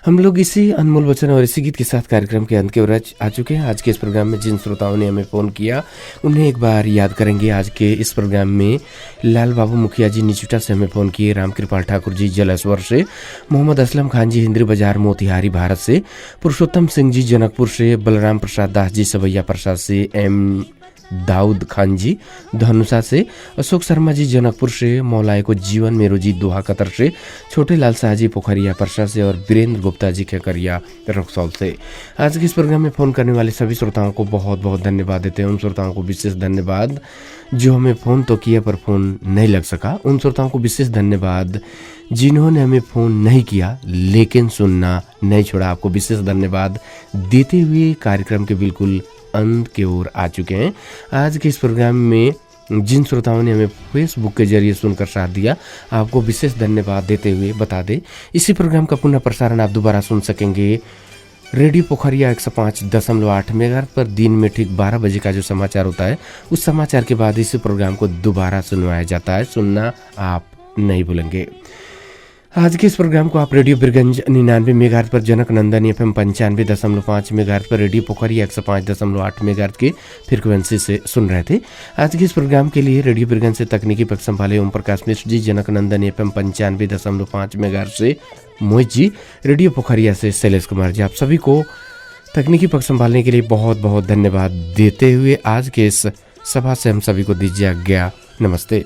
हम लोग इसी अनमोल वचन और इसी गीत के साथ कार्यक्रम के अंत की ओर आ चुके हैं। आज के इस प्रोग्राम में जिन श्रोताओं ने हमें फ़ोन किया उन्हें एक बार याद करेंगे। आज के इस प्रोग्राम में लाल बाबू मुखिया जी निचुटा से हमें फ़ोन किए, राम कृपाल ठाकुर जी जलेश्वर से, मोहम्मद असलम खान जी हिंद्री बाजार मोतिहारी भारत से, पुरुषोत्तम सिंह जी जनकपुर से, बलराम प्रसाद दास जी सवैया प्रसाद से, एम दाऊद खान जी धनुषा से, अशोक शर्मा जी जनकपुर से, मौलाए को जीवन मेरो जी दोहा कतर से, छोटे लाल शाह जी पोखरिया परसा से और वीरेंद्र गुप्ता जी खेकरिया रक्सौल से। आज के इस प्रोग्राम में फ़ोन करने वाले सभी श्रोताओं को बहुत बहुत धन्यवाद देते हैं। उन श्रोताओं को विशेष धन्यवाद जो हमें फ़ोन तो किया पर फ़ोन नहीं लग सका। उन श्रोताओं को विशेष धन्यवाद जिन्होंने हमें फ़ोन नहीं किया लेकिन सुनना नहीं छोड़ा। आपको विशेष धन्यवाद देते हुए कार्यक्रम के बिल्कुल अंत की ओर आ चुके हैं। आज के इस प्रोग्राम में जिन श्रोताओं ने हमें फेसबुक के जरिए सुनकर साथ दिया आपको विशेष धन्यवाद देते हुए बता दें इसी प्रोग्राम का पुनः प्रसारण आप दोबारा सुन सकेंगे रेडियो पोखरिया 105.8 मेगाहर्ट्ज़ पर दिन में ठीक 12 बजे का जो समाचार होता है उस समाचार के बाद इसी प्रोग्राम को दोबारा सुनवाया जाता है। सुनना आप नहीं भूलेंगे। आज के इस प्रोग्राम को आप रेडियो बिरगंज 99 मेगाहर्ट्ज़ पर, जनक नंदन FM 95.5 मेगाहर्ट्ज़ पर, रेडियो पोखरिया 105.8 मेगाहर्ट्ज़ की फ्रिक्वेंसी से सुन रहे थे। आज के इस प्रोग्राम के लिए रेडियो बिरगंज से तकनीकी पक्ष संभाले ओम प्रकाश मिश्र जी, जनक नंदन FM 95.5 मेगाहर्ट्ज़ से मोहित जी, रेडियो पोखरिया से शैलेश कुमार जी, आप सभी को तकनीकी पक्ष संभालने के लिए बहुत बहुत धन्यवाद देते हुए आज के इस सभा से हम सभी को दीजिए आज्ञा। नमस्ते।